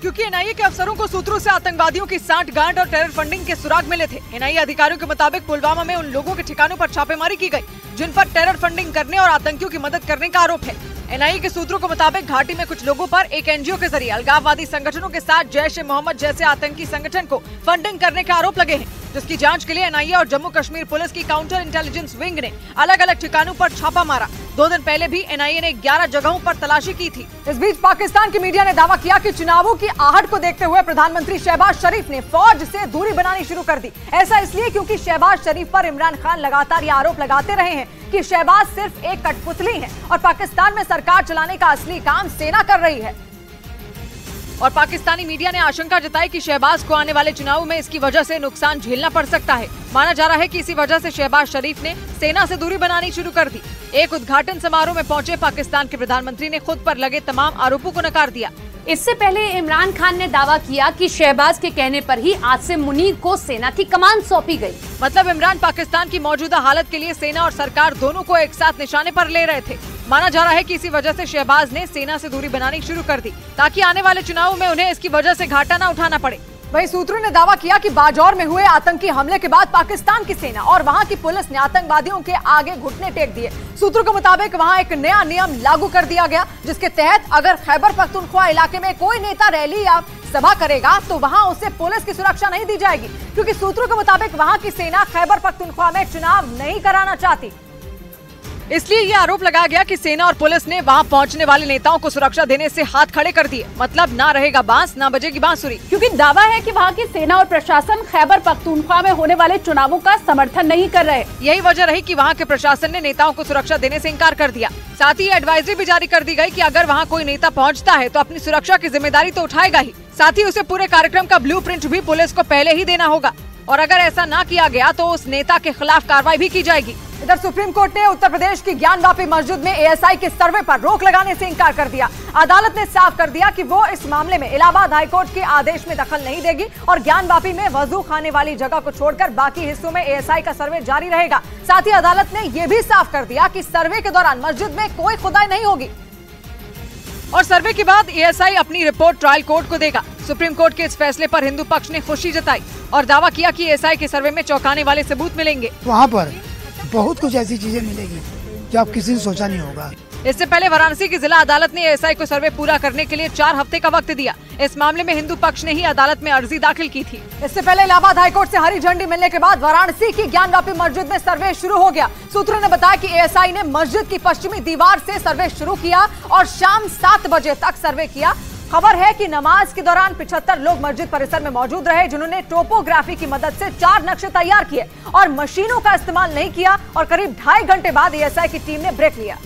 क्योंकि एनआईए के अफसरों को सूत्रों से आतंकवादियों की सांठगांठ और टेरर फंडिंग के सुराग मिले थे। एनआईए अधिकारियों के मुताबिक पुलवामा में उन लोगों के ठिकानों पर छापेमारी की गई जिन पर टेरर फंडिंग करने और आतंकियों की मदद करने का आरोप है। एनआईए के सूत्रों के मुताबिक घाटी में कुछ लोगों पर एक एनजीओ के जरिए अलगाववादी संगठनों के साथ जैश-ए-मोहम्मद जैसे आतंकी संगठन को फंडिंग करने के आरोप लगे हैं, जिसकी जांच के लिए एनआईए और जम्मू कश्मीर पुलिस की काउंटर इंटेलिजेंस विंग ने अलग अलग ठिकानों पर छापा मारा। 2 दिन पहले भी एनआईए ने 11 जगहों पर तलाशी की थी। इस बीच पाकिस्तान की मीडिया ने दावा किया कि चुनावों की आहट को देखते हुए प्रधानमंत्री शहबाज शरीफ ने फौज से दूरी बनानी शुरू कर दी। ऐसा इसलिए क्योंकि शहबाज शरीफ पर इमरान खान लगातार ये आरोप लगाते रहे हैं कि शहबाज सिर्फ एक कठपुतली है और पाकिस्तान में सरकार चलाने का असली काम सेना कर रही है। और पाकिस्तानी मीडिया ने आशंका जताई कि शहबाज को आने वाले चुनाव में इसकी वजह से नुकसान झेलना पड़ सकता है। माना जा रहा है कि इसी वजह से शहबाज शरीफ ने सेना से दूरी बनानी शुरू कर दी। एक उद्घाटन समारोह में पहुंचे पाकिस्तान के प्रधानमंत्री ने खुद पर लगे तमाम आरोपों को नकार दिया। इससे पहले इमरान खान ने दावा किया कि शहबाज के कहने पर ही आसिम मुनीर को सेना की कमान सौंपी गई। मतलब इमरान पाकिस्तान की मौजूदा हालत के लिए सेना और सरकार दोनों को एक साथ निशाने पर ले रहे थे। माना जा रहा है कि इसी वजह से शहबाज ने सेना से दूरी बनानी शुरू कर दी ताकि आने वाले चुनाव में उन्हें इसकी वजह से घाटा न उठाना पड़े। वहीं सूत्रों ने दावा किया कि बाजौर में हुए आतंकी हमले के बाद पाकिस्तान की सेना और वहां की पुलिस ने आतंकवादियों के आगे घुटने टेक दिए। सूत्रों के मुताबिक वहां एक नया नियम लागू कर दिया गया, जिसके तहत अगर खैबर पख्तूनख्वा इलाके में कोई नेता रैली या सभा करेगा तो वहां उसे पुलिस की सुरक्षा नहीं दी जाएगी, क्योंकि सूत्रों के मुताबिक वहां की सेना खैबर पख्तूनख्वा में चुनाव नहीं कराना चाहती। इसलिए ये आरोप लगाया गया कि सेना और पुलिस ने वहां पहुंचने वाले नेताओं को सुरक्षा देने से हाथ खड़े कर दिए। मतलब ना रहेगा बांस ना बजेगी बांसुरी, क्योंकि दावा है कि वहां की सेना और प्रशासन खैबर पख्तूनख्वा में होने वाले चुनावों का समर्थन नहीं कर रहे। यही वजह रही कि वहां के प्रशासन ने नेताओं को सुरक्षा देने से इनकार कर दिया। साथ ही एडवाइजरी भी जारी कर दी गई कि अगर वहाँ कोई नेता पहुँचता है तो अपनी सुरक्षा की जिम्मेदारी तो उठाएगा ही, साथ ही उसे पूरे कार्यक्रम का ब्लूप्रिंट भी पुलिस को पहले ही देना होगा और अगर ऐसा ना किया गया तो उस नेता के खिलाफ कार्रवाई भी की जाएगी। इधर सुप्रीम कोर्ट ने उत्तर प्रदेश की ज्ञानवापी मस्जिद में एएसआई के सर्वे पर रोक लगाने से इनकार कर दिया। अदालत ने साफ कर दिया कि वो इस मामले में इलाहाबाद हाईकोर्ट के आदेश में दखल नहीं देगी और ज्ञानवापी में वजू खाने वाली जगह को छोड़कर बाकी हिस्सों में एएसआई का सर्वे जारी रहेगा। साथ ही अदालत ने यह भी साफ कर दिया कि सर्वे के दौरान मस्जिद में कोई खुदाई नहीं होगी और सर्वे के बाद एएसआई अपनी रिपोर्ट ट्रायल कोर्ट को देगा। सुप्रीम कोर्ट के इस फैसले पर हिंदू पक्ष ने खुशी जताई और दावा किया कि एएसआई के सर्वे में चौंकाने वाले सबूत मिलेंगे। वहाँ पर बहुत कुछ ऐसी चीजें मिलेगी जो आप किसी ने सोचा नहीं होगा। इससे पहले वाराणसी की जिला अदालत ने एएसआई को सर्वे पूरा करने के लिए 4 हफ्ते का वक्त दिया। इस मामले में हिंदू पक्ष ने ही अदालत में अर्जी दाखिल की थी। इससे पहले इलाहाबाद हाईकोर्ट से हरी झंडी मिलने के बाद वाराणसी की ज्ञानवापी मस्जिद में सर्वे शुरू हो गया। सूत्रों ने बताया कि एएसआई ने मस्जिद की पश्चिमी दीवार से सर्वे शुरू किया और शाम 7 बजे तक सर्वे किया। खबर है कि नमाज के दौरान 75 लोग मस्जिद परिसर में मौजूद रहे, जिन्होंने टोपोग्राफी की मदद से 4 नक्शे तैयार किए और मशीनों का इस्तेमाल नहीं किया और करीब 2.5 घंटे बाद एएसआई की टीम ने ब्रेक लिया,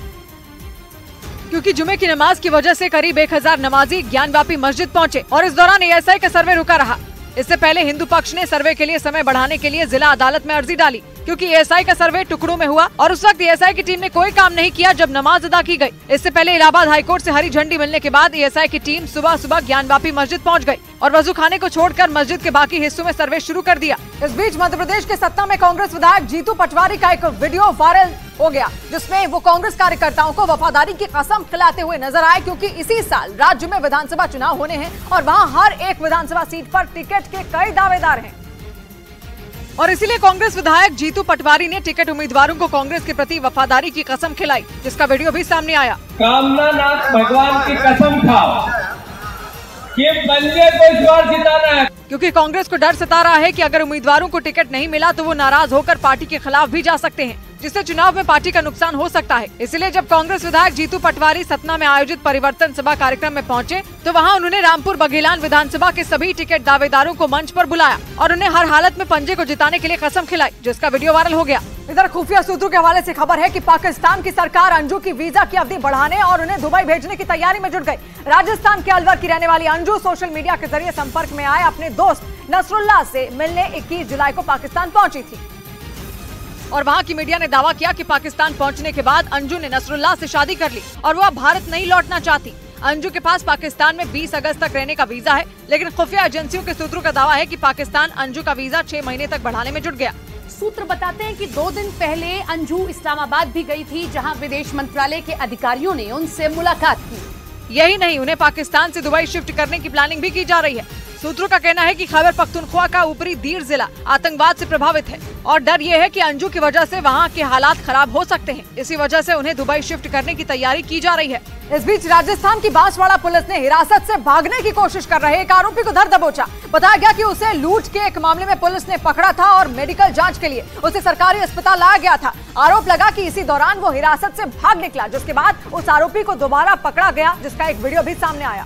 क्योंकि जुमे की नमाज की वजह से करीब 1000 नमाजी ज्ञानवापी मस्जिद पहुंचे और इस दौरान एएसआई का सर्वे रुका रहा। इससे पहले हिंदू पक्ष ने सर्वे के लिए समय बढ़ाने के लिए जिला अदालत में अर्जी डाली, क्योंकि एएसआई का सर्वे टुकड़ों में हुआ और उस वक्त एएसआई की टीम ने कोई काम नहीं किया जब नमाज अदा की गई। इससे पहले इलाहाबाद हाईकोर्ट से हरी झंडी मिलने के बाद एएसआई की टीम सुबह सुबह ज्ञानवापी मस्जिद पहुंच गई और वजू खाने को छोड़कर मस्जिद के बाकी हिस्सों में सर्वे शुरू कर दिया। इस बीच मध्य प्रदेश के सतना में कांग्रेस विधायक जीतू पटवारी का एक वीडियो वायरल हो गया, जिसमें वो कांग्रेस कार्यकर्ताओं को वफादारी की कसम खिलाते हुए नजर आए, क्योंकि इसी साल राज्य में विधानसभा चुनाव होने हैं और वहां हर एक विधानसभा सीट पर टिकट के कई दावेदार हैं और इसीलिए कांग्रेस विधायक जीतू पटवारी ने टिकट उम्मीदवारों को कांग्रेस के प्रति वफादारी की कसम खिलाई, जिसका वीडियो भी सामने आया। कामनानाथ भगवान की कसम खाओ कि बंदे को इस बार जिताना है, क्योंकि कांग्रेस को डर सता रहा है कि अगर उम्मीदवारों को टिकट नहीं मिला तो वो नाराज होकर पार्टी के खिलाफ भी जा सकते हैं, जिससे चुनाव में पार्टी का नुकसान हो सकता है। इसलिए जब कांग्रेस विधायक जीतू पटवारी सतना में आयोजित परिवर्तन सभा कार्यक्रम में पहुंचे तो वहां उन्होंने रामपुर बघेलान विधानसभा के सभी टिकट दावेदारों को मंच पर बुलाया और उन्हें हर हालत में पंजे को जिताने के लिए कसम खिलाई, जिसका वीडियो वायरल हो गया। इधर खुफिया सूत्रों के हवाले से खबर है कि पाकिस्तान की सरकार अंजू की वीजा की अवधि बढ़ाने और उन्हें दुबई भेजने की तैयारी में जुट गई। राजस्थान के अलवर की रहने वाली अंजू सोशल मीडिया के जरिए संपर्क में आए अपने दोस्त नसरुल्लाह से मिलने 21 जुलाई को पाकिस्तान पहुंची थी और वहां की मीडिया ने दावा किया कि पाकिस्तान पहुंचने के बाद अंजू ने नसरुल्लाह से शादी कर ली और वह भारत नहीं लौटना चाहती। अंजू के पास पाकिस्तान में 20 अगस्त तक रहने का वीजा है, लेकिन खुफिया एजेंसियों के सूत्रों का दावा है कि पाकिस्तान अंजू का वीजा 6 महीने तक बढ़ाने में जुट गया। सूत्र बताते हैं कि 2 दिन पहले अंजू इस्लामाबाद भी गई थी, जहां विदेश मंत्रालय के अधिकारियों ने उनसे मुलाकात की। यही नहीं, उन्हें पाकिस्तान से दुबई शिफ्ट करने की प्लानिंग भी की जा रही है। सूत्रों का कहना है कि खैबर पख्तूनख्वा का ऊपरी दीर जिला आतंकवाद से प्रभावित है और डर ये है कि अंजू की वजह से वहाँ के हालात खराब हो सकते हैं। इसी वजह से उन्हें दुबई शिफ्ट करने की तैयारी की जा रही है। इस बीच राजस्थान की बांसवाड़ा पुलिस ने हिरासत से भागने की कोशिश कर रहे एक आरोपी को धर दबोचा। बताया गया कि उसे लूट के एक मामले में पुलिस ने पकड़ा था और मेडिकल जांच के लिए उसे सरकारी अस्पताल लाया गया था। आरोप लगा कि इसी दौरान वो हिरासत से भाग निकला, जिसके बाद उस आरोपी को दोबारा पकड़ा गया, जिसका एक वीडियो भी सामने आया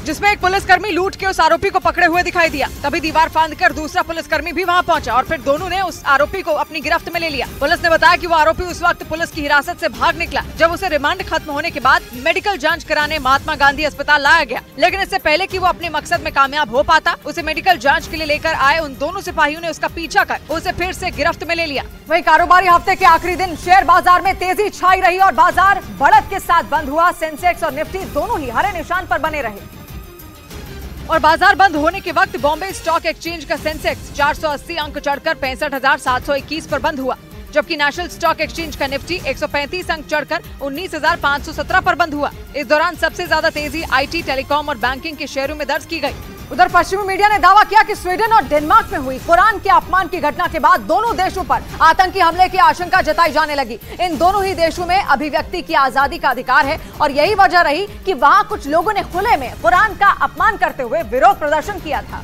जिसमें एक पुलिसकर्मी लूट के उस आरोपी को पकड़े हुए दिखाई दिया। तभी दीवार फांदकर दूसरा पुलिसकर्मी भी वहां पहुंचा और फिर दोनों ने उस आरोपी को अपनी गिरफ्त में ले लिया। पुलिस ने बताया कि वो आरोपी उस वक्त पुलिस की हिरासत से भाग निकला जब उसे रिमांड खत्म होने के बाद मेडिकल जांच कराने महात्मा गांधी अस्पताल लाया गया, लेकिन इससे पहले कि वो अपने मकसद में कामयाब हो पाता, उसे मेडिकल जाँच के लिए लेकर आए उन दोनों सिपाहियों ने उसका पीछा कर उसे फिर से गिरफ्त में ले लिया। वहीं कारोबारी हफ्ते के आखिरी दिन शेयर बाजार में तेजी छाई रही और बाजार बढ़त के साथ बंद हुआ। सेंसेक्स और निफ्टी दोनों ही हरे निशान पर बने रहे और बाजार बंद होने के वक्त बॉम्बे स्टॉक एक्सचेंज का सेंसेक्स 480 अंक चढ़कर 65,721 पर बंद हुआ, जबकि नेशनल स्टॉक एक्सचेंज का निफ्टी 135 अंक चढ़कर 19,517 पर बंद हुआ। इस दौरान सबसे ज्यादा तेजी आईटी, टेलीकॉम और बैंकिंग के शेयरों में दर्ज की गई। उधर पश्चिमी मीडिया ने दावा किया कि स्वीडन और डेनमार्क में हुई कुरान के अपमान की घटना के बाद दोनों देशों पर आतंकी हमले की आशंका जताई जाने लगी। इन दोनों ही देशों में अभिव्यक्ति की आजादी का अधिकार है और यही वजह रही कि वहां कुछ लोगों ने खुले में कुरान का अपमान करते हुए विरोध प्रदर्शन किया था,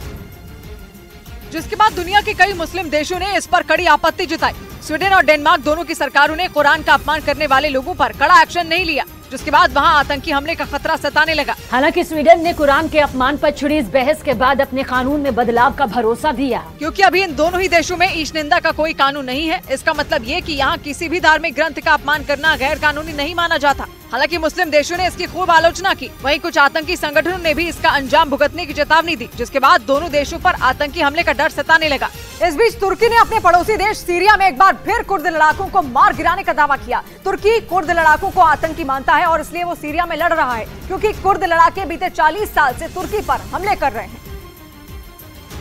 जिसके बाद दुनिया के कई मुस्लिम देशों ने इस पर कड़ी आपत्ति जताई। स्वीडन और डेनमार्क दोनों की सरकारों ने कुरान का अपमान करने वाले लोगों पर कड़ा एक्शन नहीं लिया, जिसके बाद वहां आतंकी हमले का खतरा सताने लगा। हालांकि स्वीडन ने कुरान के अपमान पर छिड़ी इस बहस के बाद अपने कानून में बदलाव का भरोसा दिया, क्योंकि अभी इन दोनों ही देशों में ईश निंदा का कोई कानून नहीं है। इसका मतलब ये कि यहाँ किसी भी धार्मिक ग्रंथ का अपमान करना गैर कानूनी नहीं माना जाता। हालांकि मुस्लिम देशों ने इसकी खूब आलोचना की, वहीं कुछ आतंकी संगठनों ने भी इसका अंजाम भुगतने की चेतावनी दी, जिसके बाद दोनों देशों पर आतंकी हमले का डर सताने लगा। इस बीच तुर्की ने अपने पड़ोसी देश सीरिया में एक बार फिर कुर्द लड़ाकों को मार गिराने का दावा किया। तुर्की कुर्द लड़ाकों को आतंकी मानता है और इसलिए वो सीरिया में लड़ रहा है, क्योंकि कुर्द लड़ाके बीते 40 साल से तुर्की पर हमले कर रहे हैं।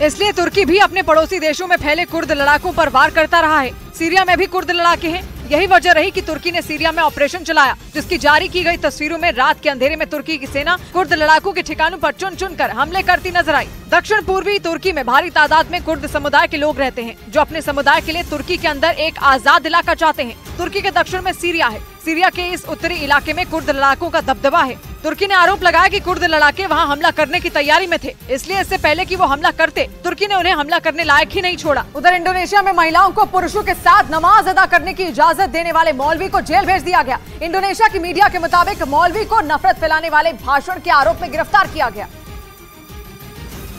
इसलिए तुर्की भी अपने पड़ोसी देशों में फैले कुर्द लड़ाकों पर वार करता रहा है। सीरिया में भी कुर्द लड़ाके हैं। यही वजह रही कि तुर्की ने सीरिया में ऑपरेशन चलाया, जिसकी जारी की गई तस्वीरों में रात के अंधेरे में तुर्की की सेना कुर्द लड़ाकों के ठिकानों पर चुन चुन कर हमले करती नजर आई। दक्षिण पूर्वी तुर्की में भारी तादाद में कुर्द समुदाय के लोग रहते हैं, जो अपने समुदाय के लिए तुर्की के अंदर एक आजाद इलाका चाहते हैं। तुर्की के दक्षिण में सीरिया है। सीरिया के इस उत्तरी इलाके में कुर्द लड़ाकों का दबदबा है। तुर्की ने आरोप लगाया कि कुर्द लड़ाके वहां हमला करने की तैयारी में थे, इसलिए इससे पहले कि वो हमला करते, तुर्की ने उन्हें हमला करने लायक ही नहीं छोड़ा। उधर इंडोनेशिया में महिलाओं को पुरुषों के साथ नमाज अदा करने की इजाजत देने वाले मौलवी को जेल भेज दिया गया। इंडोनेशिया की मीडिया के मुताबिक मौलवी को नफरत फैलाने वाले भाषण के आरोप में गिरफ्तार किया गया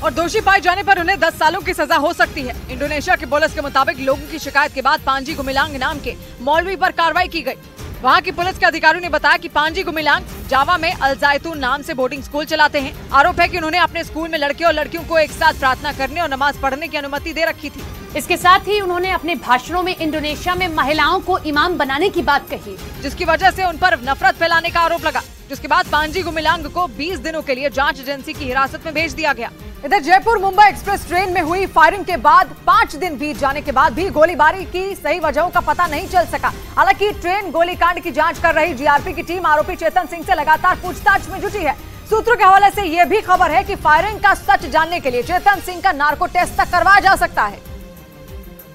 और दोषी पाए जाने पर उन्हें 10 सालों की सजा हो सकती है। इंडोनेशिया की पुलिस के मुताबिक लोगों की शिकायत के बाद पांजी गुमिलांग नाम के मौलवी पर कार्रवाई की गई। वहां की पुलिस के अधिकारियों ने बताया कि पांजी गुमिलांग जावा में अल जायतून नाम से बोर्डिंग स्कूल चलाते हैं। आरोप है कि उन्होंने अपने स्कूल में लड़के और लड़कियों को एक साथ प्रार्थना करने और नमाज पढ़ने की अनुमति दे रखी थी। इसके साथ ही उन्होंने अपने भाषणों में इंडोनेशिया में महिलाओं को इमाम बनाने की बात कही, जिसकी वजह से उन पर नफरत फैलाने का आरोप लगा, जिसके बाद पांजी गुमिलांग को 20 दिनों के लिए जांच एजेंसी की हिरासत में भेज दिया गया। इधर जयपुर मुंबई एक्सप्रेस ट्रेन में हुई फायरिंग के बाद 5 दिन बीत जाने के बाद भी गोलीबारी की सही वजहों का पता नहीं चल सका। हालांकि ट्रेन गोलीकांड की जांच कर रही जीआरपी की टीम आरोपी चेतन सिंह से लगातार पूछताछ में जुटी है। सूत्रों के हवाले से यह भी खबर है कि फायरिंग का सच जानने के लिए चेतन सिंह का नार्को टेस्ट तक करवाया जा सकता है,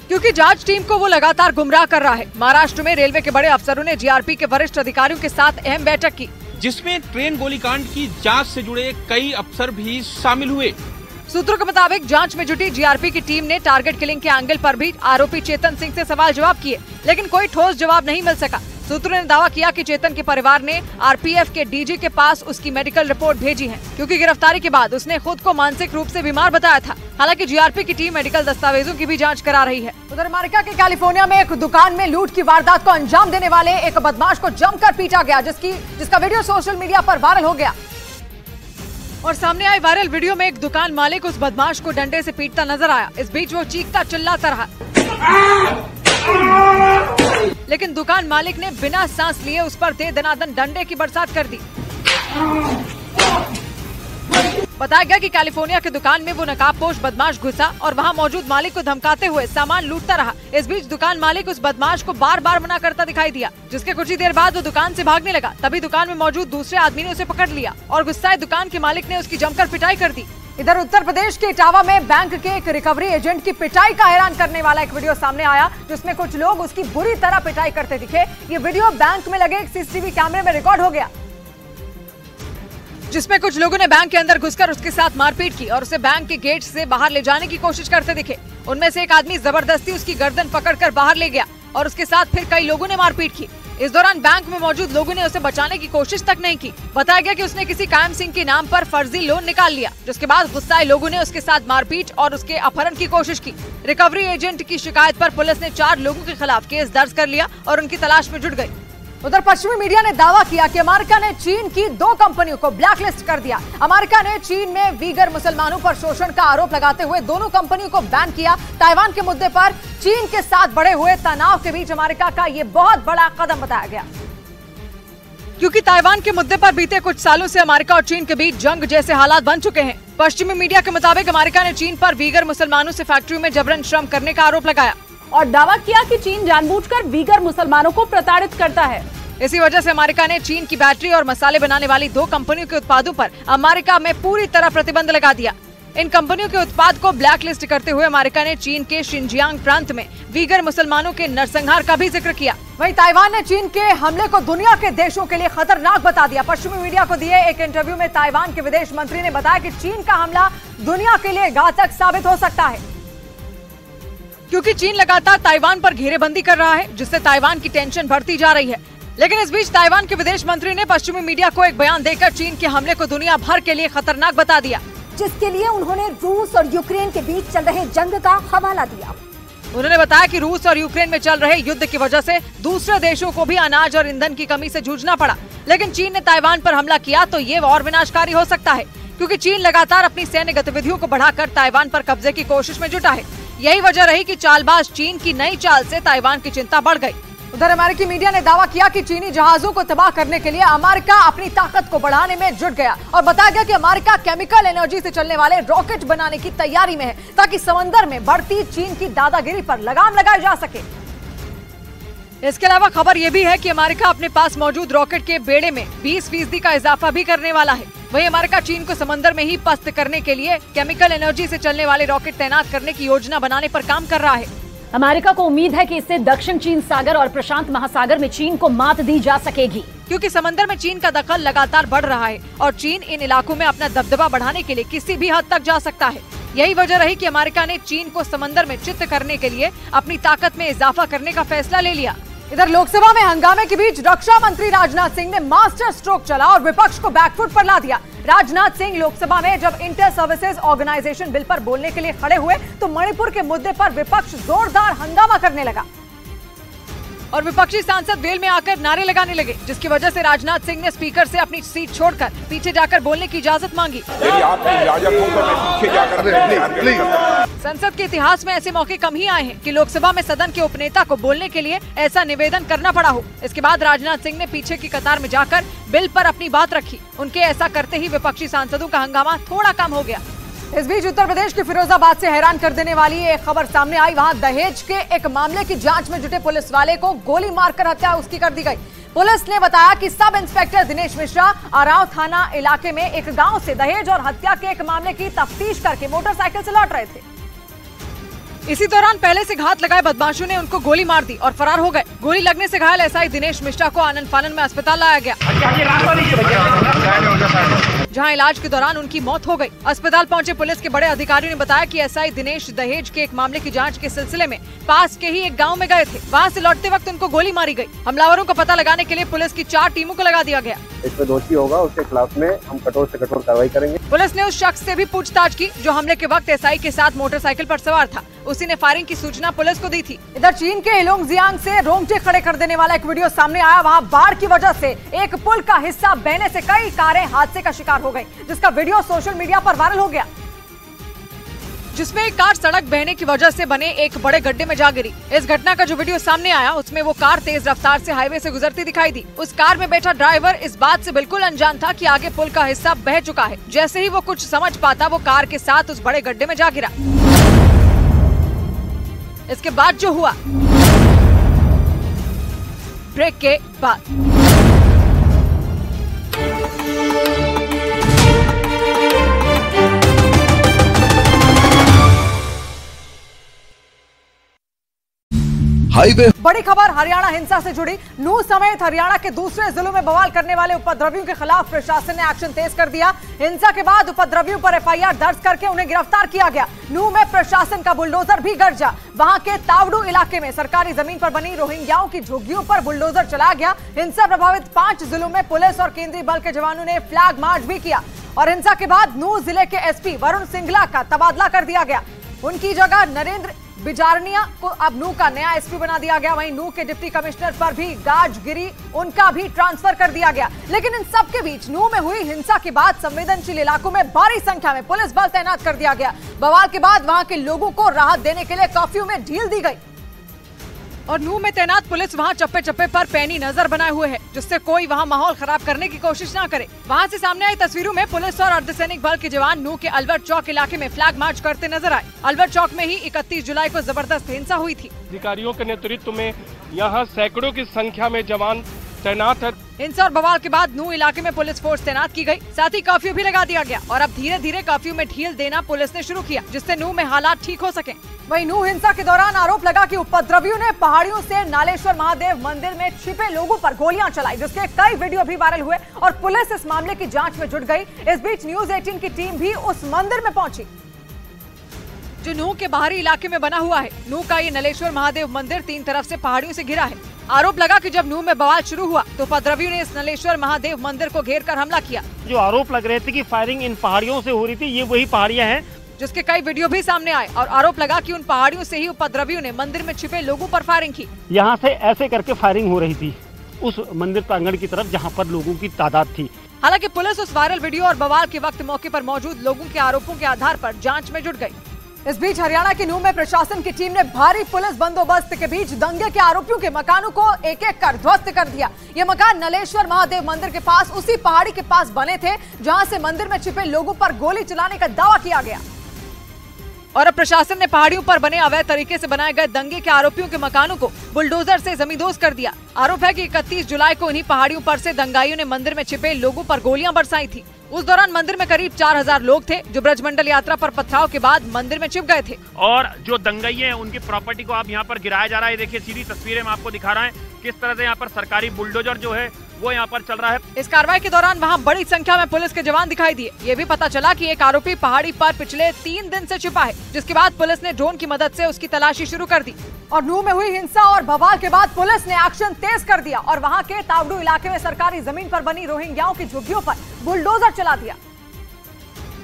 क्योंकि जांच टीम को वो लगातार गुमराह कर रहा है। महाराष्ट्र में रेलवे के बड़े अफसरों ने जीआरपी के वरिष्ठ अधिकारियों के साथ अहम बैठक की, जिसमें ट्रेन गोलीकांड की जांच से जुड़े कई अफसर भी शामिल हुए। सूत्रों के मुताबिक जांच में जुटी जीआरपी की टीम ने टारगेट किलिंग के एंगल पर भी आरोपी चेतन सिंह से सवाल जवाब किए, लेकिन कोई ठोस जवाब नहीं मिल सका। सूत्रों ने दावा किया कि चेतन के परिवार ने आरपीएफ के डीजी के पास उसकी मेडिकल रिपोर्ट भेजी है, क्योंकि गिरफ्तारी के बाद उसने खुद को मानसिक रूप से बीमार बताया था। हालांकि जीआरपी की टीम मेडिकल दस्तावेजों की भी जांच करा रही है। उधर अमेरिका के कैलिफोर्निया में एक दुकान में लूट की वारदात को अंजाम देने वाले एक बदमाश को जमकर पीटा गया, जिसका वीडियो सोशल मीडिया पर वायरल हो गया। और सामने आए वायरल वीडियो में एक दुकान मालिक उस बदमाश को डंडे से पीटता नजर आया। इस बीच वो चीखता चिल्लाता रहा, लेकिन दुकान मालिक ने बिना सांस लिए उस पर दे दनादन डंडे की बरसात कर दी। बताया गया कि कैलिफोर्निया की दुकान में वो नकाबपोश बदमाश घुसा और वहां मौजूद मालिक को धमकाते हुए सामान लूटता रहा। इस बीच दुकान मालिक उस बदमाश को बार बार मना करता दिखाई दिया, जिसके कुछ ही देर बाद वो दुकान से भागने लगा। तभी दुकान में मौजूद दूसरे आदमी ने उसे पकड़ लिया और गुस्साए दुकान के मालिक ने उसकी जमकर पिटाई कर दी। इधर उत्तर प्रदेश के इटावा में बैंक के एक रिकवरी एजेंट की पिटाई का हैरान करने वाला एक वीडियो सामने आया, जिसमें कुछ लोग उसकी बुरी तरह पिटाई करते दिखे। ये वीडियो बैंक में लगे एक सीसीटीवी कैमरे में रिकॉर्ड हो गया, जिसमें कुछ लोगों ने बैंक के अंदर घुसकर उसके साथ मारपीट की और उसे बैंक के गेट से बाहर ले जाने की कोशिश करते दिखे। उनमें से एक आदमी जबरदस्ती उसकी गर्दन पकड़कर बाहर ले गया और उसके साथ फिर कई लोगों ने मारपीट की। इस दौरान बैंक में मौजूद लोगों ने उसे बचाने की कोशिश तक नहीं की। बताया गया कि उसने किसी कायम सिंह के नाम पर फर्जी लोन निकाल लिया, जिसके बाद गुस्साए लोगों ने उसके साथ मारपीट और उसके अपहरण की कोशिश की। रिकवरी एजेंट की शिकायत पर पुलिस ने 4 लोगों के खिलाफ केस दर्ज कर लिया और उनकी तलाश में जुट गई। उधर पश्चिमी मीडिया ने दावा किया कि अमेरिका ने चीन की 2 कंपनियों को ब्लैकलिस्ट कर दिया। अमेरिका ने चीन में वीगर मुसलमानों पर शोषण का आरोप लगाते हुए दोनों कंपनियों को बैन किया। ताइवान के मुद्दे पर चीन के साथ बढ़े हुए तनाव के बीच अमेरिका का ये बहुत बड़ा कदम बताया गया, क्योंकि ताइवान के मुद्दे पर बीते कुछ सालों से अमेरिका और चीन के बीच जंग जैसे हालात बन चुके हैं। पश्चिमी मीडिया के मुताबिक अमेरिका ने चीन पर वीगर मुसलमानों से फैक्ट्री में जबरन श्रम करने का आरोप लगाया और दावा किया कि चीन जानबूझकर वीगर मुसलमानों को प्रताड़ित करता है। इसी वजह से अमेरिका ने चीन की बैटरी और मसाले बनाने वाली 2 कंपनियों के उत्पादों पर अमेरिका में पूरी तरह प्रतिबंध लगा दिया। इन कंपनियों के उत्पाद को ब्लैकलिस्ट करते हुए अमेरिका ने चीन के शिनजियांग प्रांत में वीगर मुसलमानों के नरसंहार का भी जिक्र किया। वहीं ताइवान ने चीन के हमले को दुनिया के देशों के लिए खतरनाक बता दिया। पश्चिमी मीडिया को दिए एक इंटरव्यू में ताइवान के विदेश मंत्री ने बताया कि चीन का हमला दुनिया के लिए घातक साबित हो सकता है, क्योंकि चीन लगातार ताइवान पर घेरेबंदी कर रहा है, जिससे ताइवान की टेंशन बढ़ती जा रही है। लेकिन इस बीच ताइवान के विदेश मंत्री ने पश्चिमी मीडिया को एक बयान देकर चीन के हमले को दुनिया भर के लिए खतरनाक बता दिया, जिसके लिए उन्होंने रूस और यूक्रेन के बीच चल रहे जंग का हवाला दिया। उन्होंने बताया कि रूस और यूक्रेन में चल रहे युद्ध की वजह से दूसरे देशों को भी अनाज और ईंधन की कमी से जूझना पड़ा, लेकिन चीन ने ताइवान पर हमला किया तो ये और विनाशकारी हो सकता है, क्योंकि चीन लगातार अपनी सैन्य गतिविधियों को बढ़ाकर ताइवान पर कब्जे की कोशिश में जुटा है। यही वजह रही कि चालबाज चीन की नई चाल से ताइवान की चिंता बढ़ गई। उधर अमेरिकी मीडिया ने दावा किया कि चीनी जहाजों को तबाह करने के लिए अमेरिका अपनी ताकत को बढ़ाने में जुट गया और बताया गया कि अमेरिका केमिकल एनर्जी से चलने वाले रॉकेट बनाने की तैयारी में है, ताकि समंदर में बढ़ती चीन की दादागिरी पर लगाम लगाई जा सके। इसके अलावा खबर यह भी है कि अमेरिका अपने पास मौजूद रॉकेट के बेड़े में 20% का इजाफा भी करने वाला है। वहीं अमेरिका चीन को समंदर में ही पस्त करने के लिए केमिकल एनर्जी से चलने वाले रॉकेट तैनात करने की योजना बनाने पर काम कर रहा है। अमेरिका को उम्मीद है कि इससे दक्षिण चीन सागर और प्रशांत महासागर में चीन को मात दी जा सकेगी, क्योंकि समंदर में चीन का दखल लगातार बढ़ रहा है और चीन इन इलाकों में अपना दबदबा बढ़ाने के लिए किसी भी हद तक जा सकता है। यही वजह रही कि अमेरिका ने चीन को समंदर में चित्त करने के लिए अपनी ताकत में इजाफा करने का फैसला ले लिया। इधर लोकसभा में हंगामे के बीच रक्षा मंत्री राजनाथ सिंह ने मास्टर स्ट्रोक चला और विपक्ष को बैकफुट पर ला दिया। राजनाथ सिंह लोकसभा में जब इंटर सर्विसेज ऑर्गेनाइजेशन बिल पर बोलने के लिए खड़े हुए तो मणिपुर के मुद्दे पर विपक्ष जोरदार हंगामा करने लगा और विपक्षी सांसद वेल में आकर नारे लगाने लगे, जिसकी वजह से राजनाथ सिंह ने स्पीकर से अपनी सीट छोड़कर पीछे जाकर बोलने की इजाजत मांगी। संसद के इतिहास में ऐसे मौके कम ही आए हैं कि लोकसभा में सदन के उपनेता को बोलने के लिए ऐसा निवेदन करना पड़ा हो। इसके बाद राजनाथ सिंह ने पीछे की कतार में जाकर बिल पर अपनी बात रखी। उनके ऐसा करते ही विपक्षी सांसदों का हंगामा थोड़ा कम हो गया। इस बीच उत्तर प्रदेश के फिरोजाबाद से हैरान कर देने वाली एक खबर सामने आई। वहां दहेज के एक मामले की जांच में जुटे पुलिस वाले को गोली मारकर हत्या उसकी कर दी गई। पुलिस ने बताया कि सब इंस्पेक्टर दिनेश मिश्रा आराव थाना इलाके में एक गांव से दहेज और हत्या के एक मामले की तफ्तीश करके मोटरसाइकिल से लौट रहे थे। इसी दौरान पहले से घात लगाए बदमाशों ने उनको गोली मार दी और फरार हो गए। गोली लगने से घायल एसआई दिनेश मिश्रा को आनन फानन में अस्पताल लाया गया। जहां इलाज के दौरान उनकी मौत हो गई। अस्पताल पहुंचे पुलिस के बड़े अधिकारियों ने बताया कि एसआई दिनेश दहेज के एक मामले की जांच के सिलसिले में पास के ही एक गांव में गए थे। वहां से लौटते वक्त उनको गोली मारी गई। हमलावरों को पता लगाने के लिए पुलिस की 4 टीमों को लगा दिया गया। इसमें दोषी होगा उसके खिलाफ में हम कठोर से कठोर कार्रवाई करेंगे। पुलिस ने उस शख्स से भी पूछताछ की जो हमले के वक्त एसआई के साथ मोटरसाइकिल पर सवार था। उसी ने फायरिंग की सूचना पुलिस को दी थी। इधर चीन के हेलोंगजियांग से रोंगटे खड़े कर देने वाला एक वीडियो सामने आया। वहां बाढ़ की वजह से एक पुल का हिस्सा बहने से कई कारें हादसे का शिकार हो गई, जिसका वीडियो सोशल मीडिया पर वायरल हो गया, जिसमें एक कार सड़क बहने की वजह से बने एक बड़े गड्ढे में जा गिरी। इस घटना का जो वीडियो सामने आया उसमें वो कार तेज रफ्तार से हाईवे से गुजरती दिखाई दी। उस कार में बैठा ड्राइवर इस बात से बिल्कुल अनजान था कि आगे पुल का हिस्सा बह चुका है। जैसे ही वो कुछ समझ पाता वो कार के साथ उस बड़े गड्ढे में जा गिरा। इसके बाद जो हुआ, ब्रेक के बाद हाईवे। बड़ी खबर हरियाणा हिंसा से जुड़ी। नूह समेत हरियाणा के दूसरे जिलों में बवाल करने वाले उपद्रवियों के खिलाफ प्रशासन ने एक्शन तेज कर दिया। हिंसा के बाद उपद्रवियों पर एफआईआर दर्ज करके उन्हें गिरफ्तार किया गया। नूह में प्रशासन का बुलडोजर भी गरजा। वहां के तावडू इलाके में सरकारी जमीन पर बनी रोहिंग्याओं की झुग्गियों पर बुलडोजर चलाया गया। हिंसा प्रभावित 5 जिलों में पुलिस और केंद्रीय बल के जवानों ने फ्लैग मार्च भी किया और हिंसा के बाद नूह जिले के एसपी वरुण सिंगला का तबादला कर दिया गया। उनकी जगह नरेंद्र बिजारनिया को अब नूह का नया एसपी बना दिया गया। वहीं नूह के डिप्टी कमिश्नर पर भी गाज गिरी, उनका भी ट्रांसफर कर दिया गया। लेकिन इन सब के बीच नूह में हुई हिंसा के बाद संवेदनशील इलाकों में भारी संख्या में पुलिस बल तैनात कर दिया गया। बवाल के बाद वहां के लोगों को राहत देने के लिए कर्फ्यू में ढील दी गई और नूह में तैनात पुलिस वहां चप्पे चप्पे पर पैनी नजर बनाए हुए है, जिससे कोई वहां माहौल खराब करने की कोशिश न करे। वहां से सामने आई तस्वीरों में पुलिस और अर्धसैनिक बल के जवान नूह के अल्बर्ट चौक इलाके में फ्लैग मार्च करते नजर आए। अल्बर्ट चौक में ही 31 जुलाई को जबरदस्त हिंसा हुई थी। अधिकारियों के नेतृत्व में यहाँ सैकड़ों की संख्या में जवान तैनात है। हिंसा और बवाल के बाद नूह इलाके में पुलिस फोर्स तैनात की गई, साथ ही कर्फ्यू भी लगा दिया गया और अब धीरे धीरे कर्फ्यू में ढील देना पुलिस ने शुरू किया, जिससे नूह में हालात ठीक हो सके। वहीं नूह हिंसा के दौरान आरोप लगा कि उपद्रवियों ने पहाड़ियों से नालेश्वर महादेव मंदिर में छिपे लोगों पर गोलियां चलाई, जिसके कई वीडियो भी वायरल हुए और पुलिस इस मामले की जांच में जुट गई। इस बीच न्यूज 18 की टीम भी उस मंदिर में पहुंची जो नूह के बाहरी इलाके में बना हुआ है। नूह का ये नालेश्वर महादेव मंदिर 3 तरफ से पहाड़ियों से घिरा है। आरोप लगा कि जब नूह में बवाल शुरू हुआ तो उपद्रवियों ने इस नालेश्वर महादेव मंदिर को घेर कर हमला किया। जो आरोप लग रहे थे कि फायरिंग इन पहाड़ियों से हो रही थी, ये वही पहाड़ियां हैं, जिसके कई वीडियो भी सामने आए और आरोप लगा कि उन पहाड़ियों से ही उपद्रवियों ने मंदिर में छिपे लोगों पर फायरिंग की। यहाँ से ऐसे करके फायरिंग हो रही थी उस मंदिर प्रांगण की तरफ जहाँ पर लोगों की तादाद थी। हालांकि पुलिस उस वायरल वीडियो और बवाल के वक्त मौके पर मौजूद लोगों के आरोपों के आधार पर जांच में जुट गई। इस बीच हरियाणा के नूह में प्रशासन की टीम ने भारी पुलिस बंदोबस्त के बीच दंगे के आरोपियों के मकानों को एक एक कर ध्वस्त कर दिया। ये मकान नालेश्वर महादेव मंदिर के पास उसी पहाड़ी के पास बने थे जहां से मंदिर में छिपे लोगों पर गोली चलाने का दावा किया गया और अब प्रशासन ने पहाड़ियों पर बने अवैध तरीके से बनाए गए दंगे के आरोपियों के मकानों को बुलडोजर से जमींदोज कर दिया। आरोप है कि 31 जुलाई को इन्हीं पहाड़ियों पर से दंगाइयों ने मंदिर में छिपे लोगों पर गोलियां बरसाई थी। उस दौरान मंदिर में करीब 4000 लोग थे जो ब्रजमंडल यात्रा पर पथराव के बाद मंदिर में छिप गए थे। और जो दंगाई है उनकी प्रॉपर्टी को आप यहाँ पर गिराया जा रहा है। देखिए सीधी तस्वीरें हम आपको दिखा रहे हैं किस तरह से यहाँ पर सरकारी बुलडोजर जो है वो यहाँ पर चल रहा है। इस कार्रवाई के दौरान वहाँ बड़ी संख्या में पुलिस के जवान दिखाई दिए। ये भी पता चला कि एक आरोपी पहाड़ी पर पिछले 3 दिन से छिपा है, जिसके बाद पुलिस ने ड्रोन की मदद से उसकी तलाशी शुरू कर दी। और नूह में हुई हिंसा और बवाल के बाद पुलिस ने एक्शन तेज कर दिया और वहाँ के तावडू इलाके में सरकारी जमीन पर बनी रोहिंग्याओं की झुग्गियों पर बुलडोजर चला दिया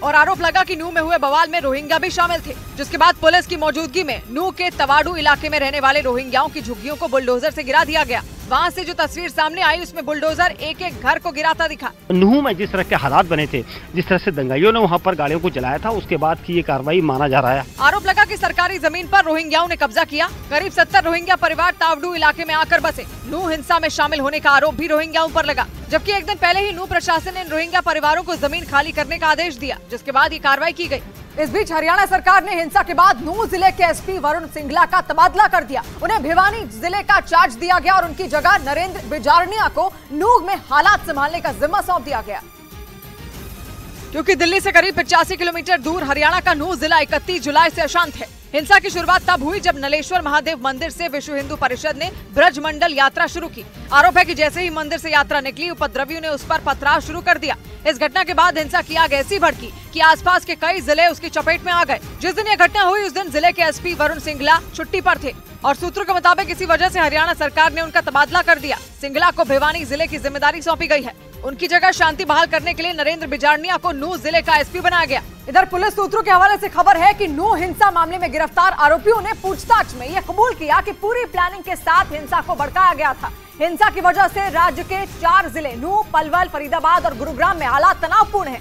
और आरोप लगा कि नूह में हुए बवाल में रोहिंग्या भी शामिल थे, जिसके बाद पुलिस की मौजूदगी में नूह के तवाडू इलाके में रहने वाले रोहिंग्याओं की झुग्गियों को बुलडोजर से गिरा दिया गया। वहां से जो तस्वीर सामने आई उसमें बुलडोजर एक एक घर को गिराता दिखा। नूह में जिस तरह के हालात बने थे, जिस तरह से दंगाइयों ने वहां पर गाड़ियों को जलाया था, उसके बाद की ये कार्रवाई माना जा रहा है। आरोप लगा कि सरकारी जमीन पर रोहिंग्याओं ने कब्जा किया। करीब 70 रोहिंग्या परिवार तावडू इलाके में आकर बसे। नूह हिंसा में शामिल होने का आरोप भी रोहिंग्याओं पर लगा, जबकि एक दिन पहले ही नूह प्रशासन ने इन रोहिंग्या परिवारों को जमीन खाली करने का आदेश दिया, जिसके बाद ये कार्रवाई की गई। इस बीच हरियाणा सरकार ने हिंसा के बाद नूह जिले के एसपी वरुण सिंगला का तबादला कर दिया। उन्हें भिवानी जिले का चार्ज दिया गया और उनकी जगह नरेंद्र बिजारनिया को नूह में हालात संभालने का जिम्मा सौंप दिया गया। क्योंकि दिल्ली से करीब 85 किलोमीटर दूर हरियाणा का नूह जिला 31 जुलाई से अशांत है। हिंसा की शुरुआत तब हुई जब नलेश्वर महादेव मंदिर से विश्व हिंदू परिषद ने ब्रज मंडल यात्रा शुरू की। आरोप है कि जैसे ही मंदिर से यात्रा निकली, उपद्रवियों ने उस पर पथराव शुरू कर दिया। इस घटना के बाद हिंसा की आग ऐसी भड़की कि आसपास के कई जिले उसकी चपेट में आ गए। जिस दिन यह घटना हुई उस दिन जिले के एसपी वरुण सिंघला छुट्टी पर थे और सूत्रों के मुताबिक इसी वजह से हरियाणा सरकार ने उनका तबादला कर दिया। सिंघला को भिवानी जिले की जिम्मेदारी सौंपी गई है। उनकी जगह शांति बहाल करने के लिए नरेंद्र बिजारनिया को नूंह जिले का एसपी बनाया गया। इधर पुलिस सूत्रों के हवाले से खबर है कि नूंह हिंसा मामले में गिरफ्तार आरोपियों ने पूछताछ में यह कबूल किया कि पूरी प्लानिंग के साथ हिंसा को भड़काया गया था। हिंसा की वजह से राज्य के 4 जिले नूंह, पलवल, फरीदाबाद और गुरुग्राम में हालात तनावपूर्ण है,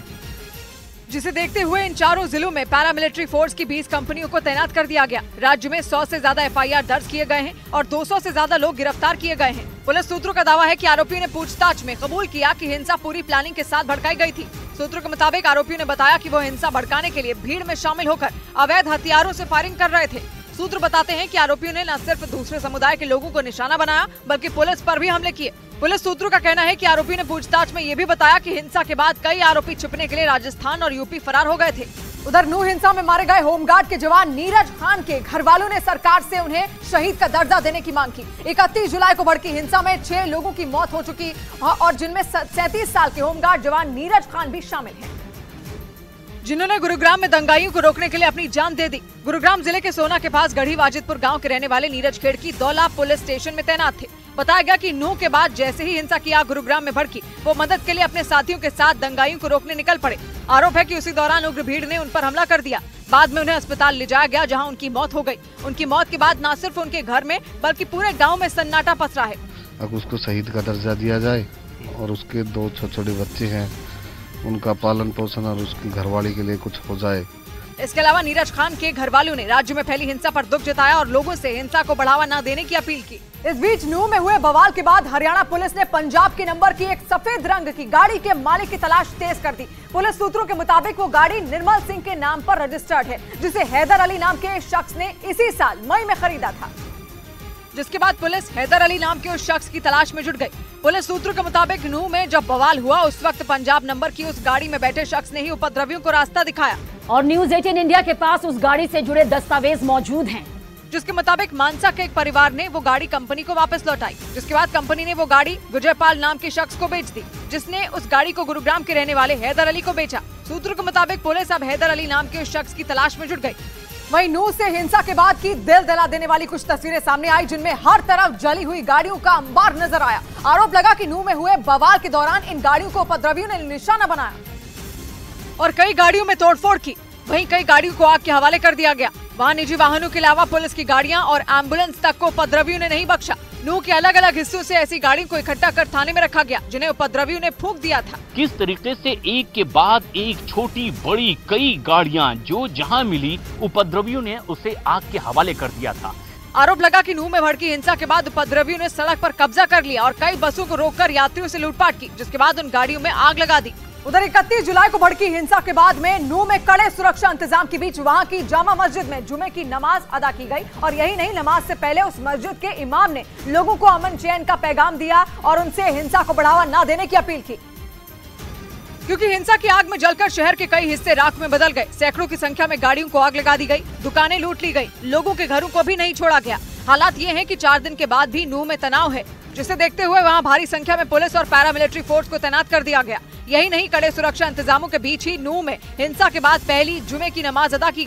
जिसे देखते हुए इन चारों जिलों में पैरामिलिट्री फोर्स की 20 कंपनियों को तैनात कर दिया गया। राज्य में 100 से ज्यादा एफआईआर दर्ज किए गए हैं और 200 से ज्यादा लोग गिरफ्तार किए गए हैं। पुलिस सूत्रों का दावा है कि आरोपियों ने पूछताछ में कबूल किया कि हिंसा पूरी प्लानिंग के साथ भड़काई गई थी। सूत्रों के मुताबिक आरोपियों ने बताया कि वो हिंसा भड़काने के लिए भीड़ में शामिल होकर अवैध हथियारों से फायरिंग कर रहे थे। सूत्र बताते हैं कि आरोपियों ने न सिर्फ दूसरे समुदाय के लोगों को निशाना बनाया बल्कि पुलिस पर भी हमले किए। पुलिस सूत्रों का कहना है कि आरोपियों ने पूछताछ में ये भी बताया कि हिंसा के बाद कई आरोपी छिपने के लिए राजस्थान और यूपी फरार हो गए थे। उधर नूंह हिंसा में मारे गए होमगार्ड के जवान नीरज खान के घर वालों ने सरकार से उन्हें शहीद का दर्जा देने की मांग की। 31 जुलाई को भड़की हिंसा में 6 लोगों की मौत हो चुकी और जिनमें 37 साल के होमगार्ड जवान नीरज खान भी शामिल हैं, जिन्होंने गुरुग्राम में दंगाइयों को रोकने के लिए अपनी जान दे दी। गुरुग्राम जिले के सोना के पास गढ़ी वाजिदपुर गांव के रहने वाले नीरज खेड़की दौला पुलिस स्टेशन में तैनात थे। बताया गया कि नूंह के बाद जैसे ही हिंसा की आग गुरुग्राम में भड़की, वो मदद के लिए अपने साथियों के साथ दंगाइयों को रोकने निकल पड़े। आरोप है कि उसी दौरान उग्र भीड़ ने उन पर हमला कर दिया। बाद में उन्हें अस्पताल ले जाया गया, जहां उनकी मौत हो गई। उनकी मौत के बाद न सिर्फ उनके घर में बल्कि पूरे गाँव में सन्नाटा पसरा है। अब उसको शहीद का दर्जा दिया जाए और उसके 2 छोटे बच्चे हैं, उनका पालन पोषण और उसकी घरवाली के लिए कुछ हो जाए। इसके अलावा नीरज खान के घर वालों ने राज्य में फैली हिंसा पर दुख जताया और लोगों से हिंसा को बढ़ावा न देने की अपील की। इस बीच नूंह में हुए बवाल के बाद हरियाणा पुलिस ने पंजाब के नंबर की एक सफेद रंग की गाड़ी के मालिक की तलाश तेज कर दी। पुलिस सूत्रों के मुताबिक वो गाड़ी निर्मल सिंह के नाम पर रजिस्टर्ड है, जिसे हैदर अली नाम के शख्स ने इसी साल मई में खरीदा था। जिसके बाद पुलिस हैदर अली नाम के उस शख्स की तलाश में जुट गई। पुलिस सूत्रों के मुताबिक नूंह में जब बवाल हुआ उस वक्त पंजाब नंबर की उस गाड़ी में बैठे शख्स ने ही उपद्रवियों को रास्ता दिखाया और न्यूज 18 इंडिया के पास उस गाड़ी से जुड़े दस्तावेज मौजूद हैं, जिसके मुताबिक मानसा के एक परिवार ने वो गाड़ी कंपनी को वापस लौटाई। जिसके बाद कंपनी ने वो गाड़ी विजयपाल नाम के शख्स को बेच दी, जिसने उस गाड़ी को गुरुग्राम के रहने वाले हैदर अली को बेचा। सूत्रों के मुताबिक पुलिस अब हैदर अली नाम के उस शख्स की तलाश में जुट गई। वहीं नूंह से हिंसा के बाद की दिल दहला देने वाली कुछ तस्वीरें सामने आई, जिनमें हर तरफ जली हुई गाड़ियों का अंबार नजर आया। आरोप लगा कि नूंह में हुए बवाल के दौरान इन गाड़ियों को उपद्रवियों ने निशाना बनाया और कई गाड़ियों में तोड़फोड़ की। वहीं कई गाड़ियों को आग के हवाले कर दिया गया। वहां निजी वाहनों के अलावा पुलिस की गाड़ियां और एम्बुलेंस तक को उपद्रवियों ने नहीं बख्शा। नूंह के अलग अलग हिस्सों से ऐसी गाड़ियों को इकट्ठा कर थाने में रखा गया, जिन्हें उपद्रवियों ने फूंक दिया था। किस तरीके से एक के बाद एक छोटी बड़ी कई गाड़ियां जो जहां मिली, उपद्रवियों ने उसे आग के हवाले कर दिया था। आरोप लगा कि नूंह में भड़की हिंसा के बाद उपद्रवियों ने सड़क पर कब्जा कर लिया और कई बसों को रोककर यात्रियों से लूटपाट की, जिसके बाद उन गाड़ियों में आग लगा दी। उधर 31 जुलाई को भड़की हिंसा के बाद में नूंह में कड़े सुरक्षा इंतजाम के बीच वहां की जामा मस्जिद में जुमे की नमाज अदा की गई और यही नहीं, नमाज से पहले उस मस्जिद के इमाम ने लोगों को अमन चैन का पैगाम दिया और उनसे हिंसा को बढ़ावा न देने की अपील की। क्योंकि हिंसा की आग में जलकर शहर के कई हिस्से राख में बदल गए। सैकड़ों की संख्या में गाड़ियों को आग लगा दी गई, दुकानें लूट ली गई, लोगों के घरों को भी नहीं छोड़ा गया। हालात ये हैं कि 4 दिन के बाद भी नूंह में तनाव है, जिसे देखते हुए वहां भारी संख्या में पुलिस और पैरामिलिट्री फोर्स को तैनात कर दिया गया। यही नहीं, कड़े सुरक्षा इंतजामों के बीच ही नूंह में हिंसा के बाद पहली जुमे की नमाज अदा की